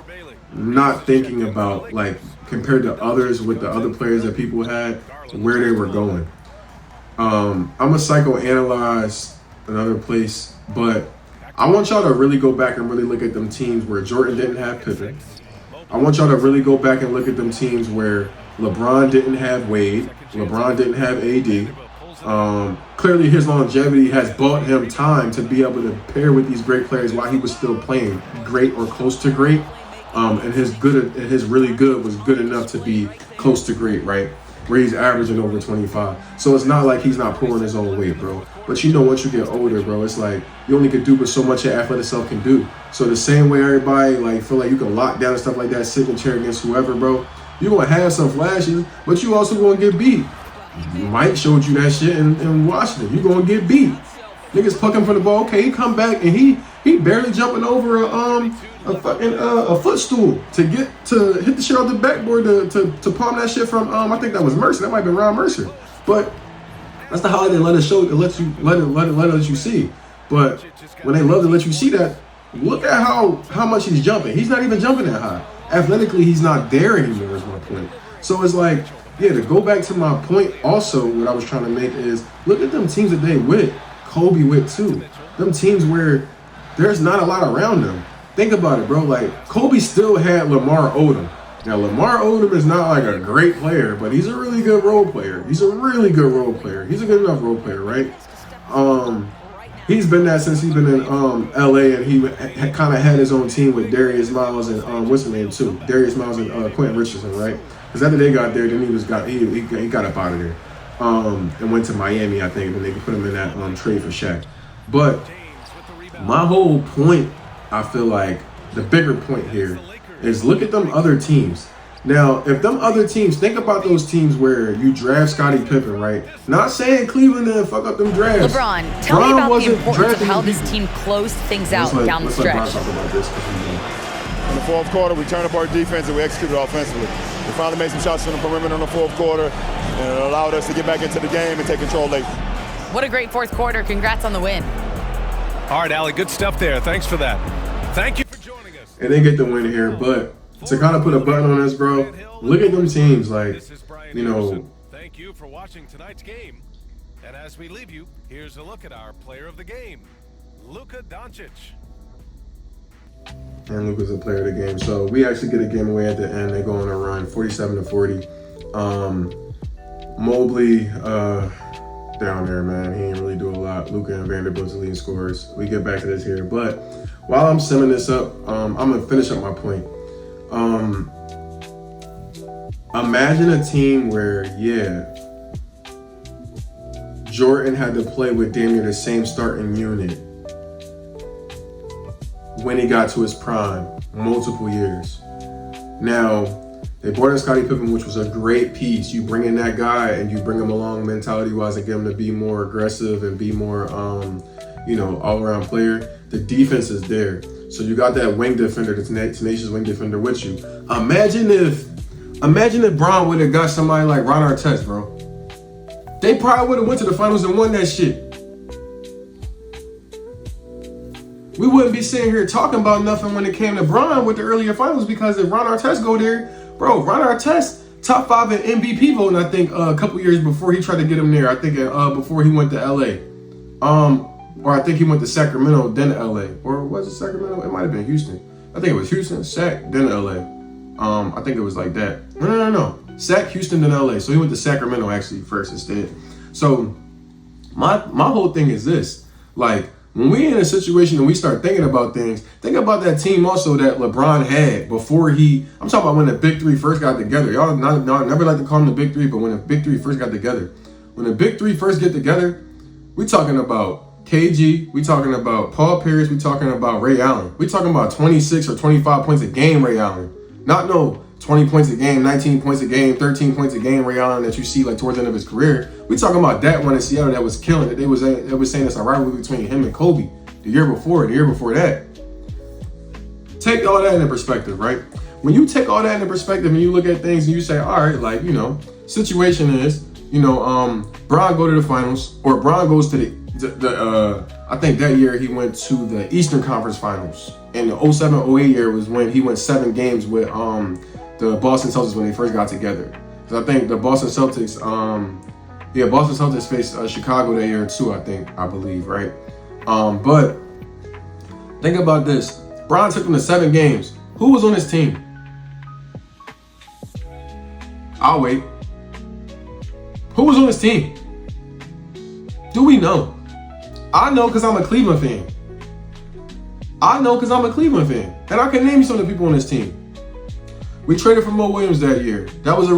not thinking about, like, compared to others with the other players that people had, where they were going. I'm a psychoanalyze another place, but I want y'all to really go back and really look at them teams where Jordan didn't have Pippen. I want y'all to really go back and look at them teams where LeBron didn't have Wade, LeBron didn't have AD. Clearly his longevity has bought him time to be able to pair with these great players while he was still playing great or close to great. And his really good was good enough to be close to great, right? Where he's averaging over 25. So it's not like he's not pulling his own weight, bro. But you know, once you get older, bro, it's like you only can do what so much your athletic self can do. So the same way everybody like feel like you can lock down and stuff like that, sit in a chair against whoever, bro, you're gonna have some flashes, but you also gonna get beat. Mike showed you that shit in Washington. You're gonna get beat. Niggas plucking for the ball. Okay, he come back and he barely jumping over a footstool to hit the shit off the backboard to palm that shit from I think that was Mercer. That might have been Ron Mercer. But that's the highlight they let you see. But when they love to let you see that, look at how much he's jumping. He's not even jumping that high. Athletically, he's not there anymore is my point. So it's like, yeah, to go back to my point also, what I was trying to make is look at them teams that they with, Kobe with too. Them teams where there's not a lot around them. Think about it, bro. Like, Kobe still had Lamar Odom. Now, Lamar Odom is not like a great player, but he's a really good role player. He's a really good role player. He's a good enough role player, right? He's been that since he's been in LA, and he kind of had his own team with Darius Miles and what's his name too? Darius Miles and Quentin Richardson, right? Because after they got there, then he got up out of there and went to Miami, I think, and they put him in that trade for Shaq. But my whole point, I feel like the bigger point here is look at them other teams. Now, if them other teams, think about those teams where you draft Scottie Pippen, right? Not saying Cleveland didn't fuck up them drafts. LeBron, tell me about the importance of how this team closed things out down the stretch. Let's let Bron talk about this. In the fourth quarter, we turned up our defense and we executed offensively. We finally made some shots from the perimeter in the fourth quarter, and it allowed us to get back into the game and take control late. What a great fourth quarter. Congrats on the win. All right, Allie, good stuff there. Thanks for that. Thank you for joining us. And they get the win here, but to kind of put a button on this, bro, look at them teams. Like, you know. Thank you for watching tonight's game. And as we leave you, here's a look at our player of the game, Luka Doncic. And Luka's a player of the game. So we actually get a game away at the end. They go on a run, 47-40. Mobley, down there, man. He didn't really do a lot. Luka and Vanderbilt's the leading scorers. We get back to this here. But while I'm summing this up, I'm going to finish up my point. Imagine a team where, Jordan had to play with damn near the same starting unit when he got to his prime, multiple years. Now, they brought in Scottie Pippen, which was a great piece. You bring in that guy and you bring him along mentality-wise and get him to be more aggressive and be more, all-around player. The defense is there. So you got that wing defender, the tenacious wing defender with you. Imagine if Bron would have got somebody like Ron Artest, bro. They probably would have went to the finals and won that shit. We wouldn't be sitting here talking about nothing when it came to Bron with the earlier finals, because if Ron Artest go there, bro, Ron Artest, top 5 in MVP voting, I think, a couple years before he tried to get him there. I think before he went to LA. Or I think he went to Sacramento, then LA. Or was it Sacramento? It might have been Houston. I think it was Houston, Sac, then LA. I think it was like that. No. Sac, Houston, then LA. So he went to Sacramento actually first instead. So my whole thing is this. Like, when we're in a situation and we start thinking about things, think about that team also that LeBron had before I'm talking about when the Big Three first got together. Y'all never like to call them the Big Three, but when the Big Three first got together. When the Big Three first get together, we talking about KG, we talking about Paul Pierce, we talking about Ray Allen. We talking about 26 or 25 points a game Ray Allen. Not no 20 points a game, 19 points a game, 13 points a game Ray Allen that you see like towards the end of his career. We talking about that one in Seattle that was killing it. They was saying it's a rivalry between him and Kobe the year before that. Take all that into perspective, right? When you take all that into perspective and you look at things and you say, all right, like, situation is, Bron go to the finals, or Bron goes to the I think that year he went to the Eastern Conference Finals. And the 07-08 year was when he went 7 games with the Boston Celtics when they first got together. Because I think the Boston Celtics faced Chicago that year too, I believe, right? But think about this. Bron took them to 7 games. Who was on his team? I'll wait. Who was on his team? Do we know? I know because I'm a Cleveland fan. And I can name you some of the people on this team. We traded for Mo Williams that year. That was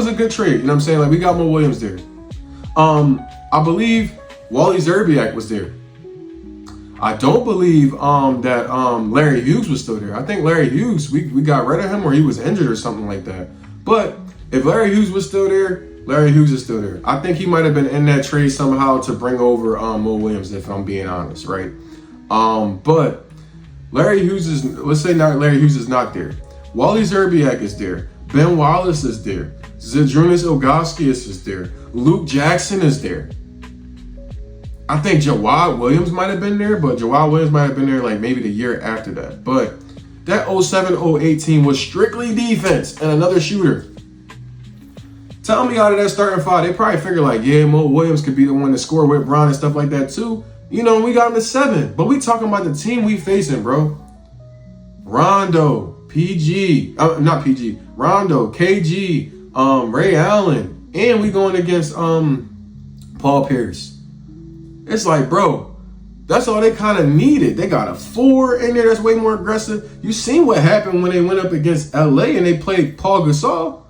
a good trade. You know what I'm saying? Like, we got Mo Williams there. I believe Wally Zerbiak was there. I don't believe that Larry Hughes was still there. I think Larry Hughes, we got rid of him or he was injured or something like that. But if Larry Hughes was still there, Larry Hughes is still there. I think he might have been in that trade somehow to bring over Mo Williams, if I'm being honest, right? But Larry Hughes let's say Larry Hughes is not there. Wally Zerbiak is there. Ben Wallace is there. Zydrunas Ilgauskas is there. Luke Jackson is there. I think Jawad Williams might have been there, but Jawad Williams might have been there like maybe the year after that. But that 07-08 team was strictly defense and another shooter. Tell me out of that starting 5, they probably figure like, yeah, Mo Williams could be the one to score with Bron and stuff like that too. We got him at 7. But we talking about the team we facing, bro. Rondo, Rondo, KG, Ray Allen, and we going against Paul Pierce. It's like, bro, that's all they kind of needed. They got a 4 in there that's way more aggressive. You seen what happened when they went up against LA and they played Paul Gasol.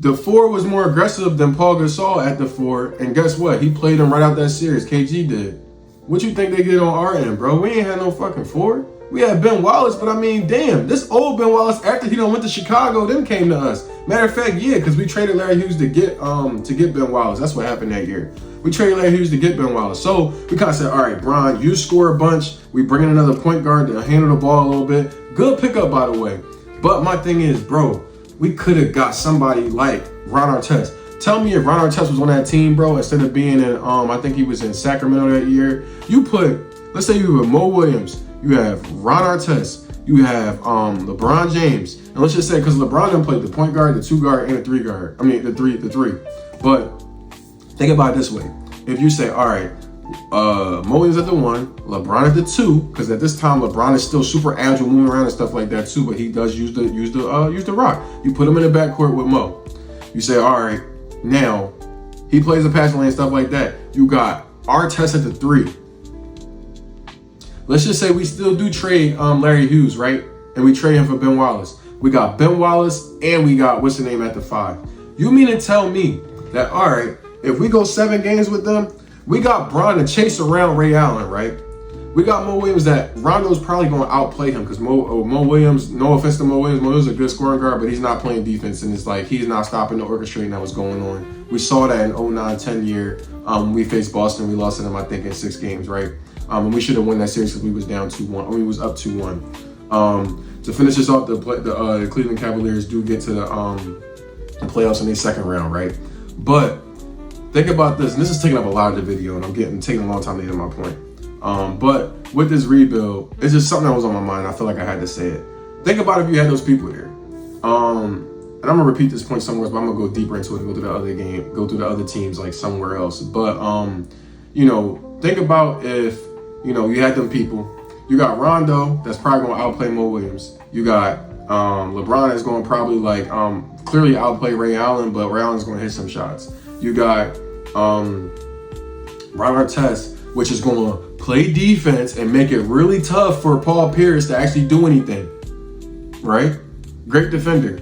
The 4 was more aggressive than Paul Gasol at the 4, and guess what? He played him right out that series. KG did. What you think they did on our end, bro? We ain't had no fucking 4. We had Ben Wallace, but I mean, damn, this old Ben Wallace, after he done went to Chicago, then came to us. Matter of fact, yeah, because we traded Larry Hughes to get Ben Wallace. That's what happened that year. We traded Larry Hughes to get Ben Wallace. So we kind of said, all right, Bron, you score a bunch. We bring in another point guard to handle the ball a little bit. Good pickup, by the way. But my thing is, bro, we could have got somebody like Ron Artest. Tell me if Ron Artest was on that team, bro, instead of being in, I think he was in Sacramento that year. You put, let's say you have Mo Williams, you have Ron Artest, you have LeBron James, and let's just say, because LeBron done played the point guard, the 2 guard, and the 3 guard. I mean, the three. But think about it this way. If you say, all right, Mo Williams at the 1, LeBron at the 2, because at this time LeBron is still super agile, moving around and stuff like that too, but he does use the rock. You put him in the backcourt with Mo. You say, all right, now he plays the passing lane and stuff like that. You got Artest at the 3. Let's just say we still do trade Larry Hughes, right? And we trade him for Ben Wallace. We got Ben Wallace and we got what's the name at the 5. You mean to tell me that, all right, if we go 7 games with them, we got Bron to chase around Ray Allen, right? We got Mo Williams that Rondo's probably going to outplay him because Mo Williams, no offense to Mo Williams is a good scoring guard, but he's not playing defense, and it's like he's not stopping the orchestrating that was going on. We saw that in 09-10 year. We faced Boston. We lost to them, I think, in 6 games, right? And we should have won that series because we was down 2-1. We was up 2-1. To finish this off, the Cleveland Cavaliers do get to the playoffs in their second round, right? But think about this, and this is taking up a lot of the video, and I'm taking a long time to get to my point. But with this rebuild, it's just something that was on my mind. I feel like I had to say it. Think about if you had those people there. And I'm gonna repeat this point somewhere else, but I'm gonna go deeper into it and go through the other game, go through the other teams like somewhere else. But think about if you had them people. You got Rondo that's probably gonna outplay Mo Williams. You got LeBron that's gonna probably clearly outplay Ray Allen, but Ray Allen's gonna hit some shots. You got Ron Artest, which is going to play defense and make it really tough for Paul Pierce to actually do anything, right? Great defender.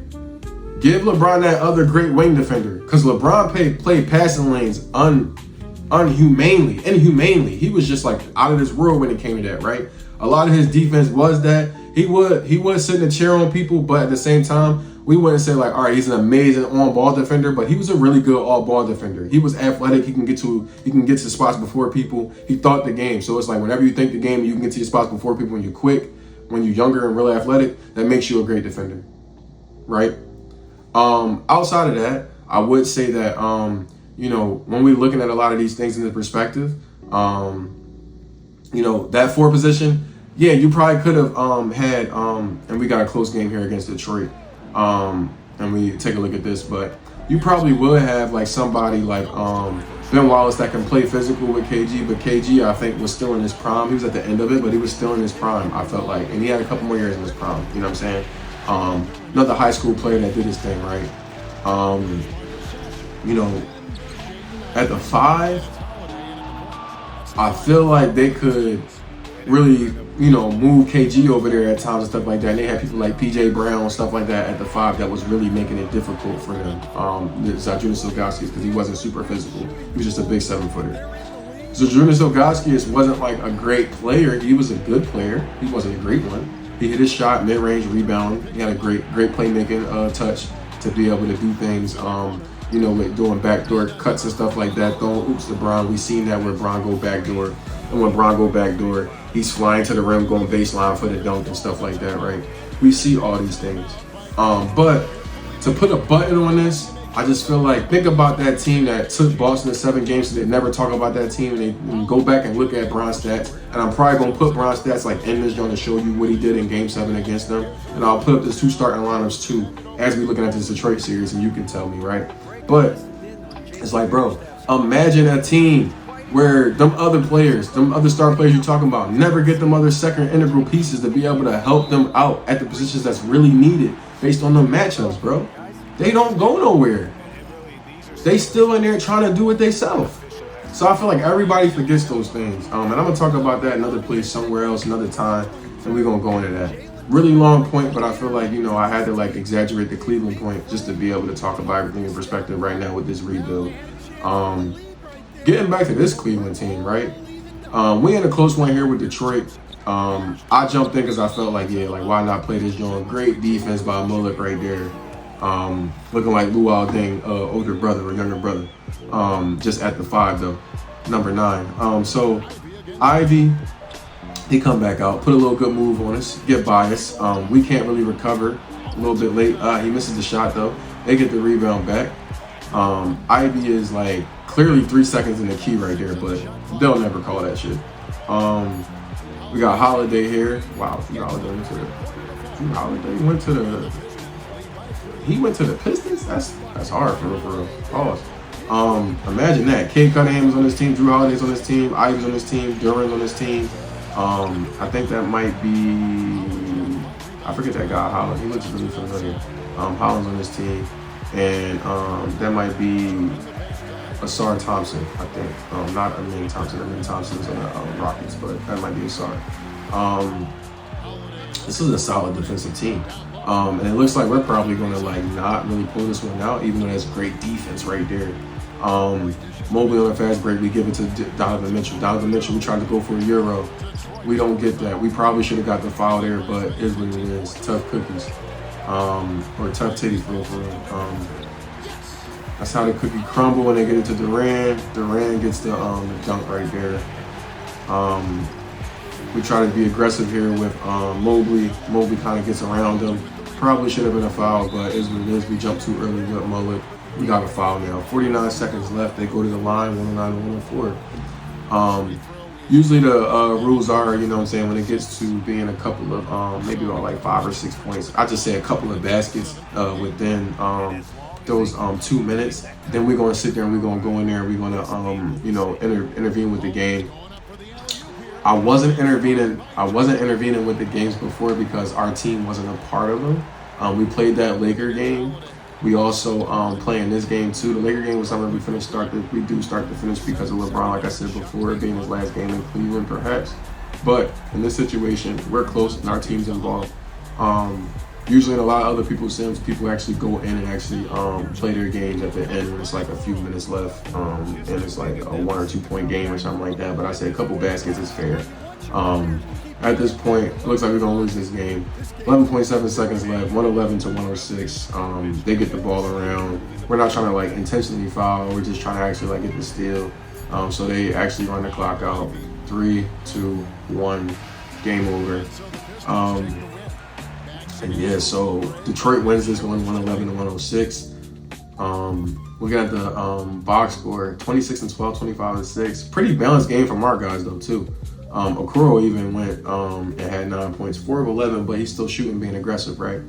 Give LeBron that other great wing defender, because LeBron played passing lanes inhumanely. He was just like out of this world when it came to that, right? A lot of his defense was that. He would sit in a chair on people, but at the same time, we wouldn't say like, all right, he's an amazing on-ball defender, but he was a really good all-ball defender. He was athletic. He can get to spots before people. He thought the game. So it's like whenever you think the game, you can get to your spots before people when you're quick, when you're younger and really athletic, that makes you a great defender, right? Outside of that, I would say that, when we're looking at a lot of these things in the perspective, that 4 position, yeah, you probably could have had, and we got a close game here against Detroit. And we take a look at this, but you probably would have like somebody like Ben Wallace that can play physical with KG, but KG I think was still in his prime. He was at the end of it, but he was still in his prime, I felt like, and he had a couple more years in his prime. You know what I'm saying? Another high school player that did his thing, right? At the 5, I feel like they could really, move KG over there at times and stuff like that. And they had people like PJ Brown and stuff like that at the 5 that was really making it difficult for them. Zydrunas Ilgauskas, because he wasn't super physical. He was just a big 7-footer. Zydrunas Ilgauskas wasn't like a great player. He was a good player. He wasn't a great one. He hit his shot, mid-range, rebound. He had a great playmaking touch to be able to do things, with doing backdoor cuts and stuff like that, throwing oops to Bron. We've seen that where Bron go backdoor. And when Bron go backdoor, he's flying to the rim, going baseline for the dunk and stuff like that, right? We see all these things. But to put a button on this, I just feel like, think about that team that took Boston to 7 games, so they never talk about that team, and they go back and look at Bron's stats. And I'm probably going to put Bron's stats like in this joint to show you what he did in Game 7 against them. And I'll put up this 2 starting lineups too, as we're looking at this Detroit series, and you can tell me, right? But it's like, bro, imagine a team where them other players, them other star players you're talking about, never get them other second integral pieces to be able to help them out at the positions that's really needed based on the matchups, bro. They don't go nowhere. They still in there trying to do it themselves. So I feel like everybody forgets those things. And I'm going to talk about that another place, somewhere else, another time, and we're going to go into that. Really long point, but I feel like, I had to exaggerate the Cleveland point just to be able to talk about everything in perspective right now with this rebuild. Getting back to this Cleveland team, right? We in a close one here with Detroit. I jumped in because I felt like, why not play this joint? Great defense by Mullock right there. Looking like Luol Deng, older brother or younger brother. Just at the 5 though, number 9. So Ivy, he come back out, put a little good move on us, get by us. We can't really recover. A little bit late. He misses the shot though. They get the rebound back. Ivy is like clearly 3 seconds in the key right there, but they'll never call that shit. We got Holiday here. Wow, Holiday went to the. He went to the Pistons. That's hard for real. Pause. Imagine that. Kate Cunningham's on this team. Drew Holiday's on this team. Ivy's on this team. Duran's on this team. I think that might be. I forget that guy Holland. He looks really familiar. Holland's on this team, and that might be Asar Thompson. I think not Amin Thompson. Amin Thompson's on the Rockets, but that might be Asar. This is a solid defensive team. And it looks like we're probably going to not really pull this one out, even though that's great defense right there. Mobley on a fast break, we give it to Donovan Mitchell. Donovan Mitchell, we tried to go for a Euro. We don't get that. We probably should have got the foul there, but it is what it is. Tough cookies. Or tough titties for real. That's how the cookie crumble when they get it to Duran. Duran gets the dunk right there. We try to be aggressive here with Mobley. Mobley kind of gets around him. Probably should have been a foul, but it is what it is. We jumped too early with Mullock. We got a foul now. 49 seconds left. They go to the line, 109 to 104. Usually the rules are, when it gets to being a couple of, maybe about 5 or 6 points, I just say a couple of baskets within those 2 minutes. Then we're going to sit there and we're going to go in there and we're going to, intervene with the game. I wasn't intervening with the games before because our team wasn't a part of them. We played that Laker game. We also play in this game too. The Laker game was something we do start to finish because of LeBron, like I said before, being his last game in Cleveland perhaps. But in this situation, we're close and our team's involved. Usually in a lot of other people's sims, people actually go in and actually play their games at the end when it's a few minutes left and it's a 1 or 2 point game or something like that. But I say a couple baskets is fair. At this point, it looks like we're gonna lose this game. 11.7 seconds left, 111 to 106. They get the ball around. We're not trying to intentionally foul. We're just trying to actually get the steal. So they actually run the clock out. 3, 2, 1, game over. And yeah, so Detroit wins this one, 111 to 106. Looking at the box score, 26 and 12, 25 and 6. Pretty balanced game from our guys though too. Okoro even went and had 9 points, 4 of 11, but he's still shooting, being aggressive, right?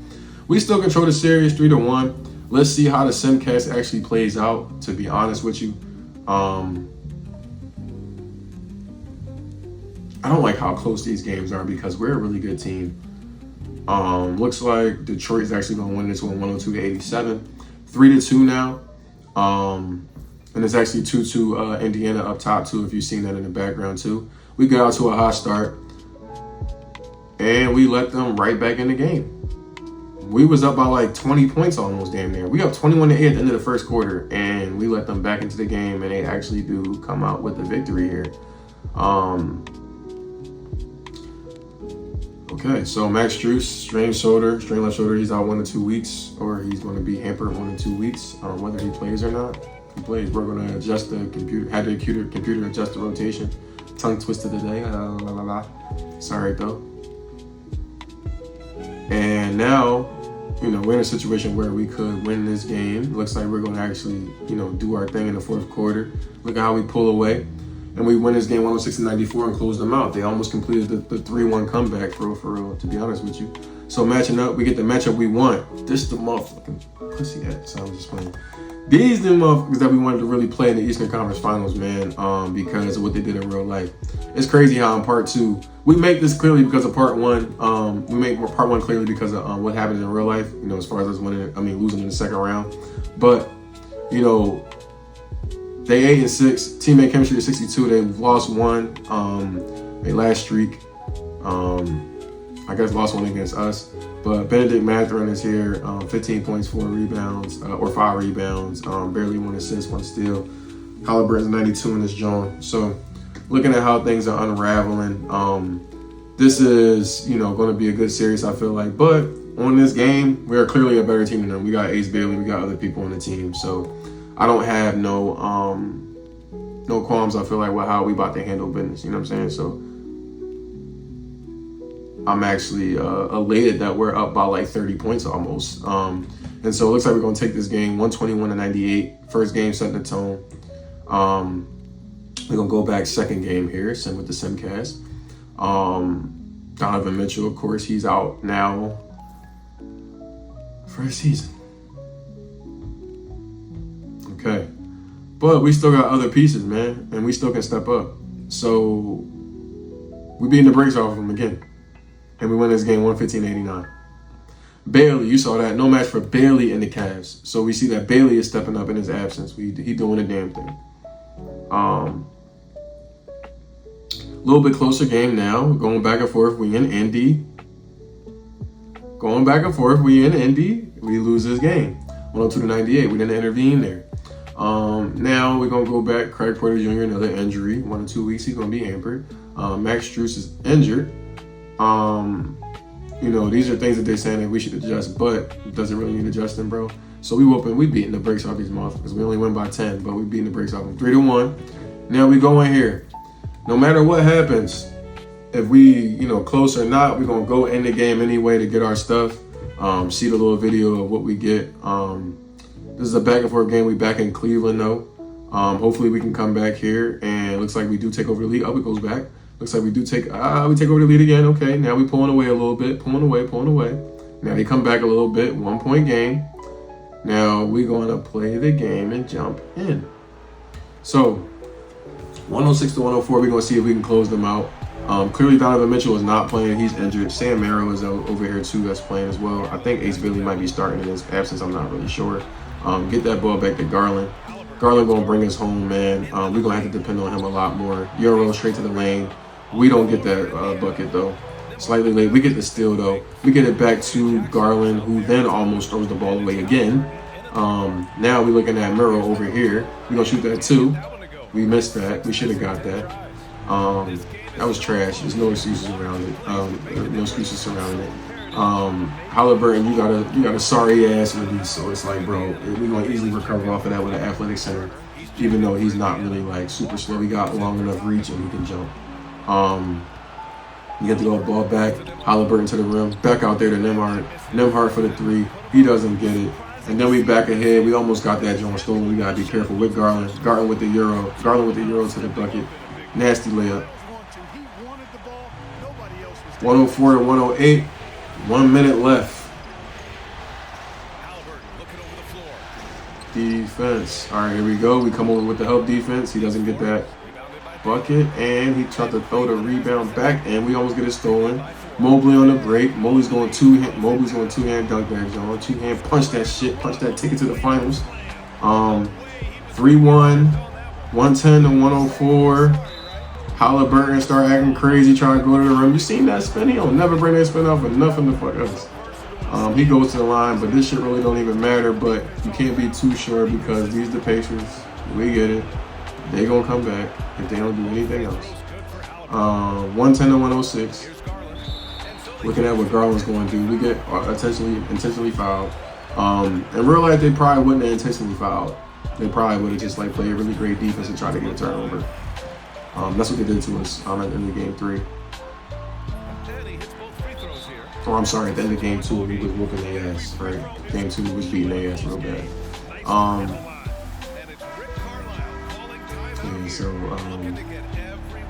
We still control the series 3-1. Let's see how the Simcast actually plays out, to be honest with you. I don't like how close these games are because we're a really good team. Looks like Detroit is actually going to win this one 102 to 87. 3-2 now. And it's actually 2-2 Indiana up top too, if you've seen that in the background too. We got out to a hot start and we let them right back in the game. We was up by 20 points almost damn near. We up 21 to 8 at the end of the first quarter and we let them back into the game and they actually do come out with the victory here. Okay, so Max Strus, strained left shoulder. He's out 1 to 2 weeks, or he's going to be hampered 1 to 2 weeks. Whether he plays or not, he plays. We're going to adjust the computer. Had the computer adjust the rotation. Tongue twisted today. Sorry though. And now, we're in a situation where we could win this game. Looks like we're going to actually, do our thing in the fourth quarter. Look at how we pull away. And we win this game 106 to 94 and close them out. They almost completed the 3-1 comeback for real, to be honest with you. So matching up, we get the matchup we want. This the motherfucking pussy ass. So I'm just playing. These the motherfuckers that we wanted to really play in the Eastern Conference Finals, man, because of what they did in real life. It's crazy how in part 2, we make this clearly because of part 1. We make part 1 clearly because of what happened in real life, as far as us losing in the second round. But, they 8-6, teammate chemistry is 62. They've lost 1. They last streak, I guess lost 1 against us. But Benedict Mathurin is here, 15 points, 4 rebounds, or 5 rebounds, barely 1 assist, 1 steal. Halliburton's 92 in this joint. So looking at how things are unraveling, this is, you know, going to be a good series, I feel like. But on this game, we are clearly a better team than them. We got Ace Bailey, we got other people on the team, so I don't have no qualms. I feel like with how we about to handle business. You know what I'm saying? So I'm actually elated that we're up by like 30 points almost. And so it looks like we're going to take this game 121-98. First game setting the tone. We're going to go back second game here, same with the Simcast. Donovan Mitchell, of course, he's out now for a season. Okay. But we still got other pieces, man, and we still can step up. So we beating the brakes off of them again. And we win this game 115-89. Bailey, you saw that. No match for Bailey in the Cavs. So we see that Bailey is stepping up in his absence. He doing a damn thing. A little bit closer game now. Going back and forth. We in Indy. Going back and forth. We in Indy. We lose this game. 102-98. We didn't intervene there. Now we're going to go back. Craig Porter Jr., another injury. 1 or 2 weeks, he's going to be hampered. Max Strus is injured. You know, these are things that they're saying that we should adjust, but it doesn't really need adjusting, bro. So we beating the brakes off these motherfuckers. We only win by 10, but we beating the brakes off them 3-1. Now we go in here. No matter what happens, if we, you know, close or not, we're going to go in the game anyway to get our stuff. See the little video of what we get. This is a back and forth game. We back in Cleveland though. Hopefully we can come back here, and it looks like we do take over the lead. Oh, it goes back. Looks like we do take over the lead again. Okay, now we pulling away a little bit, pulling away. Now they come back a little bit, 1 point game. Now we're going to play the game and jump in. So 106-104, we're going to see if we can close them out. Clearly Donovan Mitchell is not playing. He's injured. Sam Merrill is over here too, that's playing as well. I think Ace Bailey might be starting in his absence. I'm not really sure. Get that ball back to Garland. Garland going to bring us home, man. We're going to have to depend on him a lot more. Euro straight to the lane. We don't get that bucket, though. Slightly late. We get the steal, though. We get it back to Garland, who then almost throws the ball away again. Now we're looking at Murrow over here. We're going to shoot that, too. We missed that. We should have got that. That was trash. There's no excuses around it. No excuses surrounding it. Halliburton, you got a sorry ass release, so it's like, bro, we're going to easily recover off of that with an athletic center, even though he's not really, like, super slow. He got long enough reach and he can jump. You get the little ball back, Halliburton to the rim, back out there to Nembhard for the three. He doesn't get it. And then we back ahead. We almost got that joint stolen. We got to be careful with Garland. Garland with the Euro to the bucket. Nasty layup. 104-108. 1 minute left. Defense. All right, here we go. We come over with the help defense. He doesn't get that bucket, and he tried to throw the rebound back, and we almost get it stolen. Mobley on the break. Mobley's going two-hand dunk that, John. Two-hand punch that shit. Punch that ticket to the finals. 3-1. 110-104. Halliburton start acting crazy, trying to go to the rim. You seen that spin? He don't never bring that spin out for nothing to fuck us. He goes to the line, but this shit really don't even matter. But you can't be too sure because these the Pacers. We get it. They gonna come back if they don't do anything else. 110-106. Looking at what Garland's going to do, we get intentionally fouled. In real life, they probably wouldn't have intentionally fouled. They probably would have just like played really great defense and tried to get a turnover. That's what they did to us at the end of game 3. Oh, I'm sorry, at the end of game 2, we was whooping their ass, right? Game 2, we was beating their ass real bad. So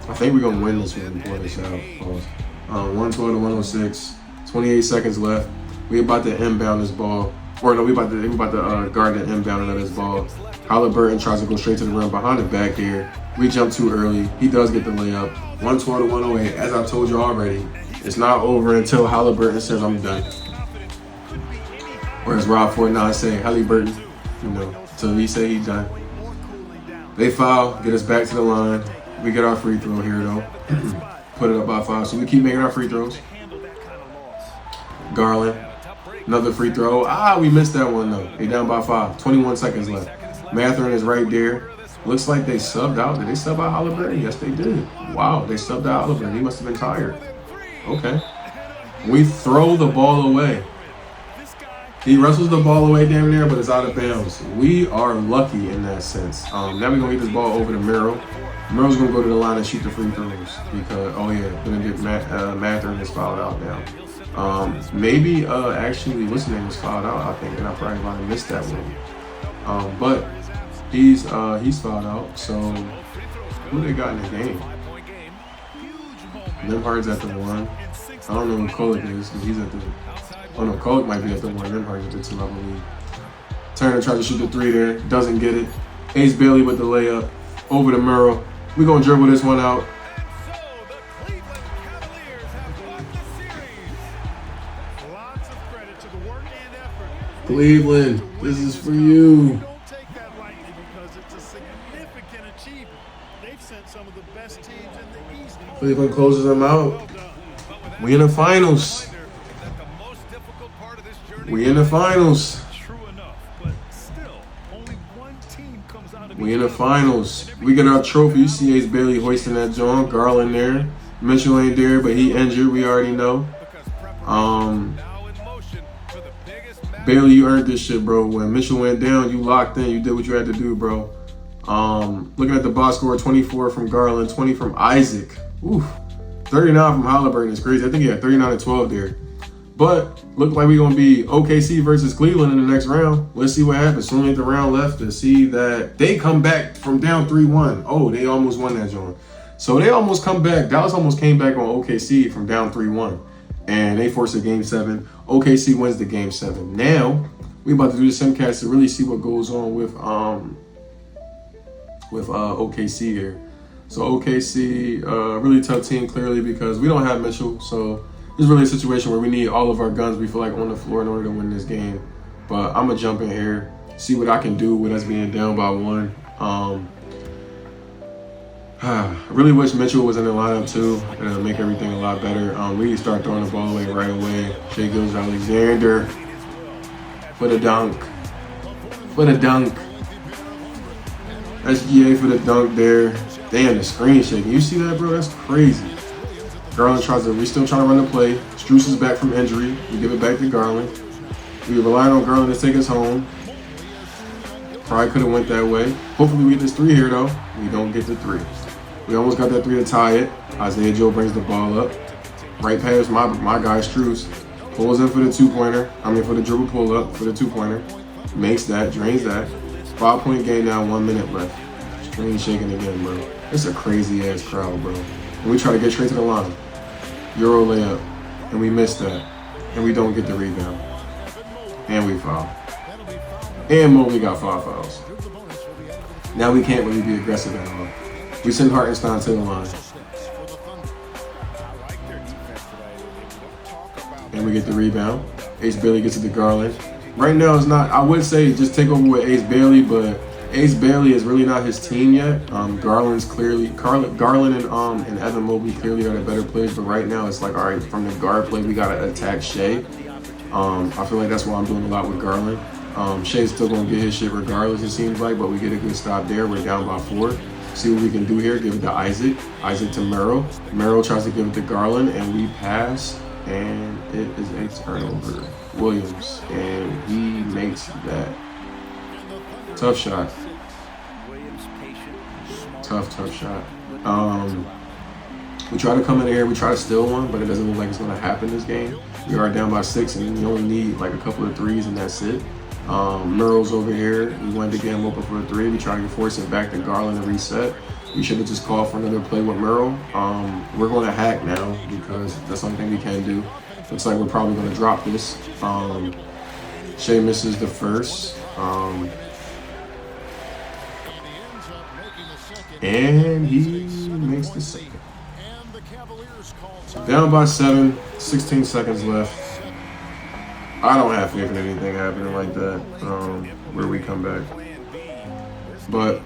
I think we're gonna win this one and pull this out. 112-106, 28 seconds left. We about to inbound this ball. Or no, we about to guard the inbound of this ball. Halliburton tries to go straight to the rim behind the back here. We jump too early. He does get the layup. 112-108. As I told you already, it's not over until Halliburton says I'm done. Or as Rob 49 say, Halliburton, you know, till he say he's done. They foul, get us back to the line. We get our free throw here though. Put it up by 5. So we keep making our free throws. Garland, another free throw. We missed that one though. They down by 5. 21 seconds left. Mathurin is right there. Looks like they subbed out. Did they sub out Halliburton? Yes, they did. Wow, they subbed out Halliburton. He must have been tired. Okay. We throw the ball away. He wrestles the ball away damn near, but it's out of bounds. We are lucky in that sense. Now we're going to get this ball over to Merrill. Merrill's going to go to the line and shoot the free throws. Because, oh yeah, Benedict Mathurin is fouled out now. Maybe, actually, what's his name is fouled out, I think, and I probably might have missed that one. But he's fouled out, so who they got in the game? Limhard's at the 1. I don't know who Kolek is, because he's at the... Oh no, Kolek might be at the 1. Limhard's at the 2, I believe. Turner tries to shoot the 3 there. Doesn't get it. Ace Bailey with the layup. Over to Merrill. We're going to dribble this one out. Cleveland, this is for you. Cleveland closes them out. We in the finals. We in the finals. We in the finals. We get our trophy. You see Ace Bailey hoisting that joint. Garland there. Mitchell ain't there, but he injured. We already know. Bailey, you earned this shit, bro. When Mitchell went down, you locked in. You did what you had to do, bro. Looking at the box score, 24 from Garland, 20 from Isaac. Oof. 39 from Halliburton is crazy. I think he had 39 and 12 there. But look like we're going to be OKC versus Cleveland in the next round. Let's see what happens. Only the round left to see that they come back from down 3-1. Oh, they almost won that joint. So they almost come back. Dallas almost came back on OKC from down 3-1. And they forced a game 7. OKC wins the game 7. Now, we about to do the simcast to really see what goes on with OKC here. So OKC, really tough team clearly because we don't have Mitchell. So it's really a situation where we need all of our guns, we feel like, on the floor in order to win this game. But I'm going to jump in here, see what I can do with us being down by 1. I really wish Mitchell was in the lineup too. It'll make everything a lot better. We need to start throwing the ball away right away. Shai Gilgeous-Alexander for the dunk. For the dunk. SGA for the dunk there. Damn, the screen shaking. You see that, bro? That's crazy. Garland we're still trying to run the play. Strus is back from injury. We give it back to Garland. We relying on Garland to take us home. Probably could have went that way. Hopefully we get this 3 here though. We don't get the 3. We almost got that 3 to tie it. Isaiah Joe brings the ball up. Right past my guy Strus. Pulls in for the 2-pointer. For the dribble pull up for the 2-pointer. Makes that, drains that. 5-point game now, 1 minute left. Screen shaking again, bro. It's a crazy ass crowd, bro. And we try to get straight to the line. Euro layup. And we miss that. And we don't get the rebound. And we foul. And Mobley got 5 fouls. Now we can't really be aggressive at all. We send Hartenstein to the line. And we get the rebound. Ace Bailey gets it to Garland. Right now it's not, I would say just take over with Ace Bailey, but Ace Bailey is really not his team yet. Garland's clearly, Garland and Evan Mobley clearly are the better players, but right now it's like, all right, from the guard play, we got to attack Shai. I feel like that's why I'm doing a lot with Garland. Shai's still going to get his shit regardless, it seems like, but we get a good stop there. We're down by 4. See what we can do here. Give it to Isaac. Isaac to Merrill. Merrill tries to give it to Garland, and we pass, and it is a turnover. Williams, and he makes that. Tough shot. Tough shot. We try to come in here. We try to steal one, but it doesn't look like it's going to happen this game. We are down by 6, and we only need like a couple of 3s, and that's it. Merrill's over here. We wanted to get him open for a 3. We try to force it back to Garland and reset. We should have just called for another play with Merrill. We're going to hack now because that's the only thing we can do. Looks like we're probably going to drop this. Shai misses the first. And he makes the second. Down by 7, 16 seconds left. I don't have faith in anything happening like that where we come back. But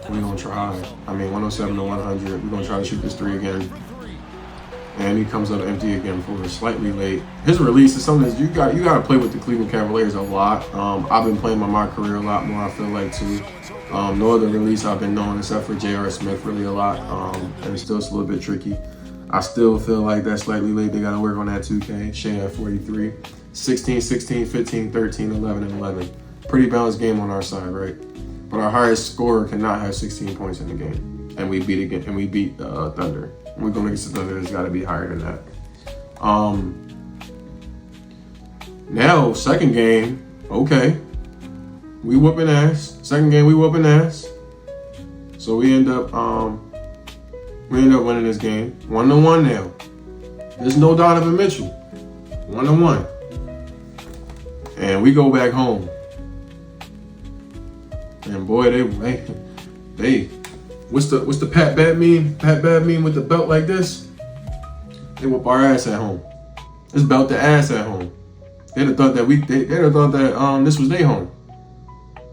we're going to try. 107 to 100. We're going to try to shoot this 3 again. And he comes up empty again for slightly late. His release is something that you got to play with the Cleveland Cavaliers a lot. I've been playing my career a lot more, I feel like, too. No other release I've been known except for J.R. Smith really a lot, and it's still a little bit tricky. I still feel like that's slightly late. They got to work on that 2K. Shea at 43. 16, 16, 15, 13, 11, and 11. Pretty balanced game on our side, right? But our highest scorer cannot have 16 points in the game. And we beat Thunder. We're going against the Thunder. It's got to be higher than that. Now, second game, okay. We whooping ass. Second game, we whooping ass. So we end up winning this game. 1-1 now. There's no Donovan Mitchell. 1-1. And we go back home. And boy, they what's the Pat Bad meme? Pat Bad meme with the belt like this? They whoop our ass at home. It's belt the ass at home. They'd have thought that this was their home.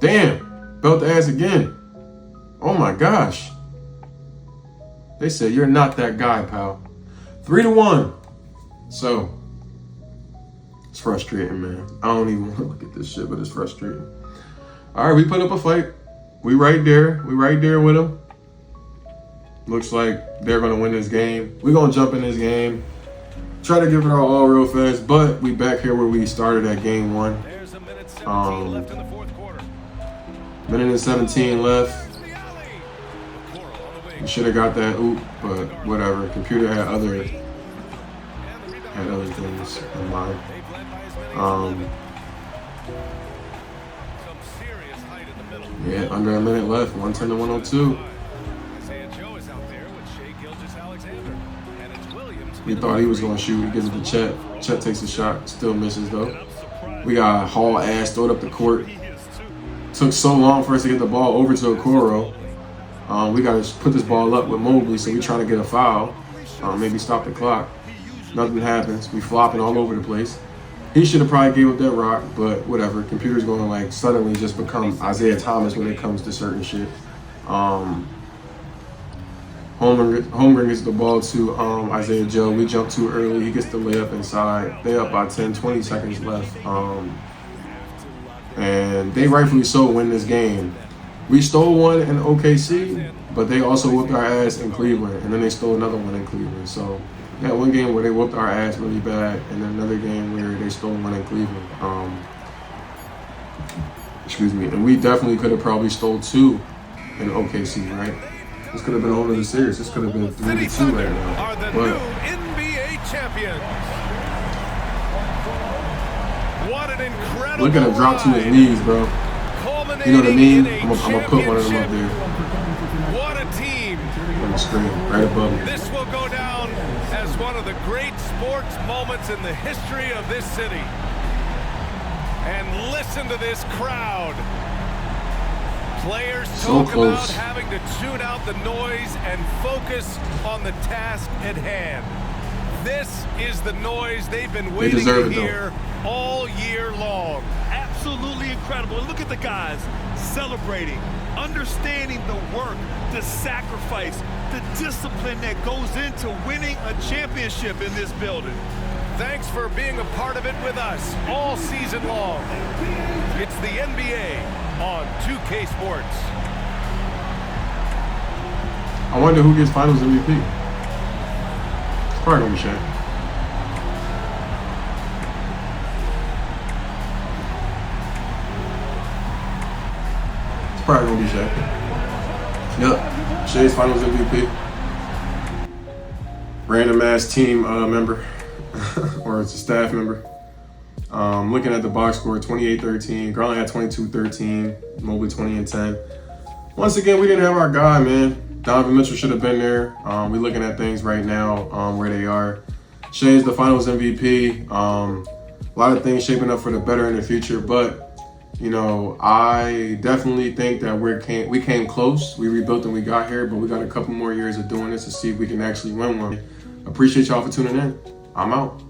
Damn, belt the ass again. Oh my gosh. They said you're not that guy, pal. 3-1. So it's frustrating, man. I don't even want to look at this shit, but it's frustrating. All right, we put up a fight. We right there. We right there with them. Looks like they're gonna win this game. We're gonna jump in this game. Try to give it our all real fast, but we back here where we started at game 1. There's a minute 17 left in the fourth quarter. Minute and 17 left. We should have got that oop, but whatever. Computer had other things in mind. Yeah, under a minute left. 110 to 102. He thought he was going to shoot. He gives it to Chet. Chet takes a shot. Still misses, though. We got haul ass, throw it up the court. Took so long for us to get the ball over to Okoro. We got to put this ball up with Mobley, so we're trying to get a foul. Maybe stop the clock. Nothing happens. We flopping all over the place. He should have probably gave up that rock, but whatever. Computer's going to like suddenly just become Isaiah Thomas when it comes to certain shit. Holmgren gets the ball to Isaiah Joe. We jump too early. He gets the layup inside. They up by 10, 20 seconds left. And they rightfully so win this game. We stole one in OKC, but they also whooped our ass in Cleveland, and then they stole another one in Cleveland. So, yeah, one game where they whooped our ass really bad, and then another game where they stole one in Cleveland. And we definitely could have probably stole 2 in OKC, right? This could have been over the series. This could have been 3-2 right now. Are the new NBA champions. What an incredible look at him drop to his knees, bro. You know what I mean? I'm gonna put one of them up there. What a team. On the screen, right above me. This will go down as one of the great sports moments in the history of this city. And listen to this crowd. Players so talk close. about having to tune out the noise and focus on the task at hand. This is the noise they've been waiting to hear all year long. Absolutely incredible. And look at the guys celebrating, understanding the work, the sacrifice, the discipline that goes into winning a championship in this building. Thanks for being a part of it with us all season long. It's the NBA on 2K Sports. I wonder who gets Finals MVP. It's probably gonna be Shaq. It's probably gonna be Shaq. Yep, Shay's Finals MVP. Random ass team member, or it's a staff member. Looking at the box score, 28-13. Garland had 22-13. Mobley 20 and 10. Once again, we didn't have our guy, man. Donovan Mitchell should have been there. We're looking at things right now where they are. Shay's the Finals MVP. A lot of things shaping up for the better in the future, but you know, I definitely think that we came close. We rebuilt and we got here, but we got a couple more years of doing this to see if we can actually win one. Appreciate y'all for tuning in. I'm out.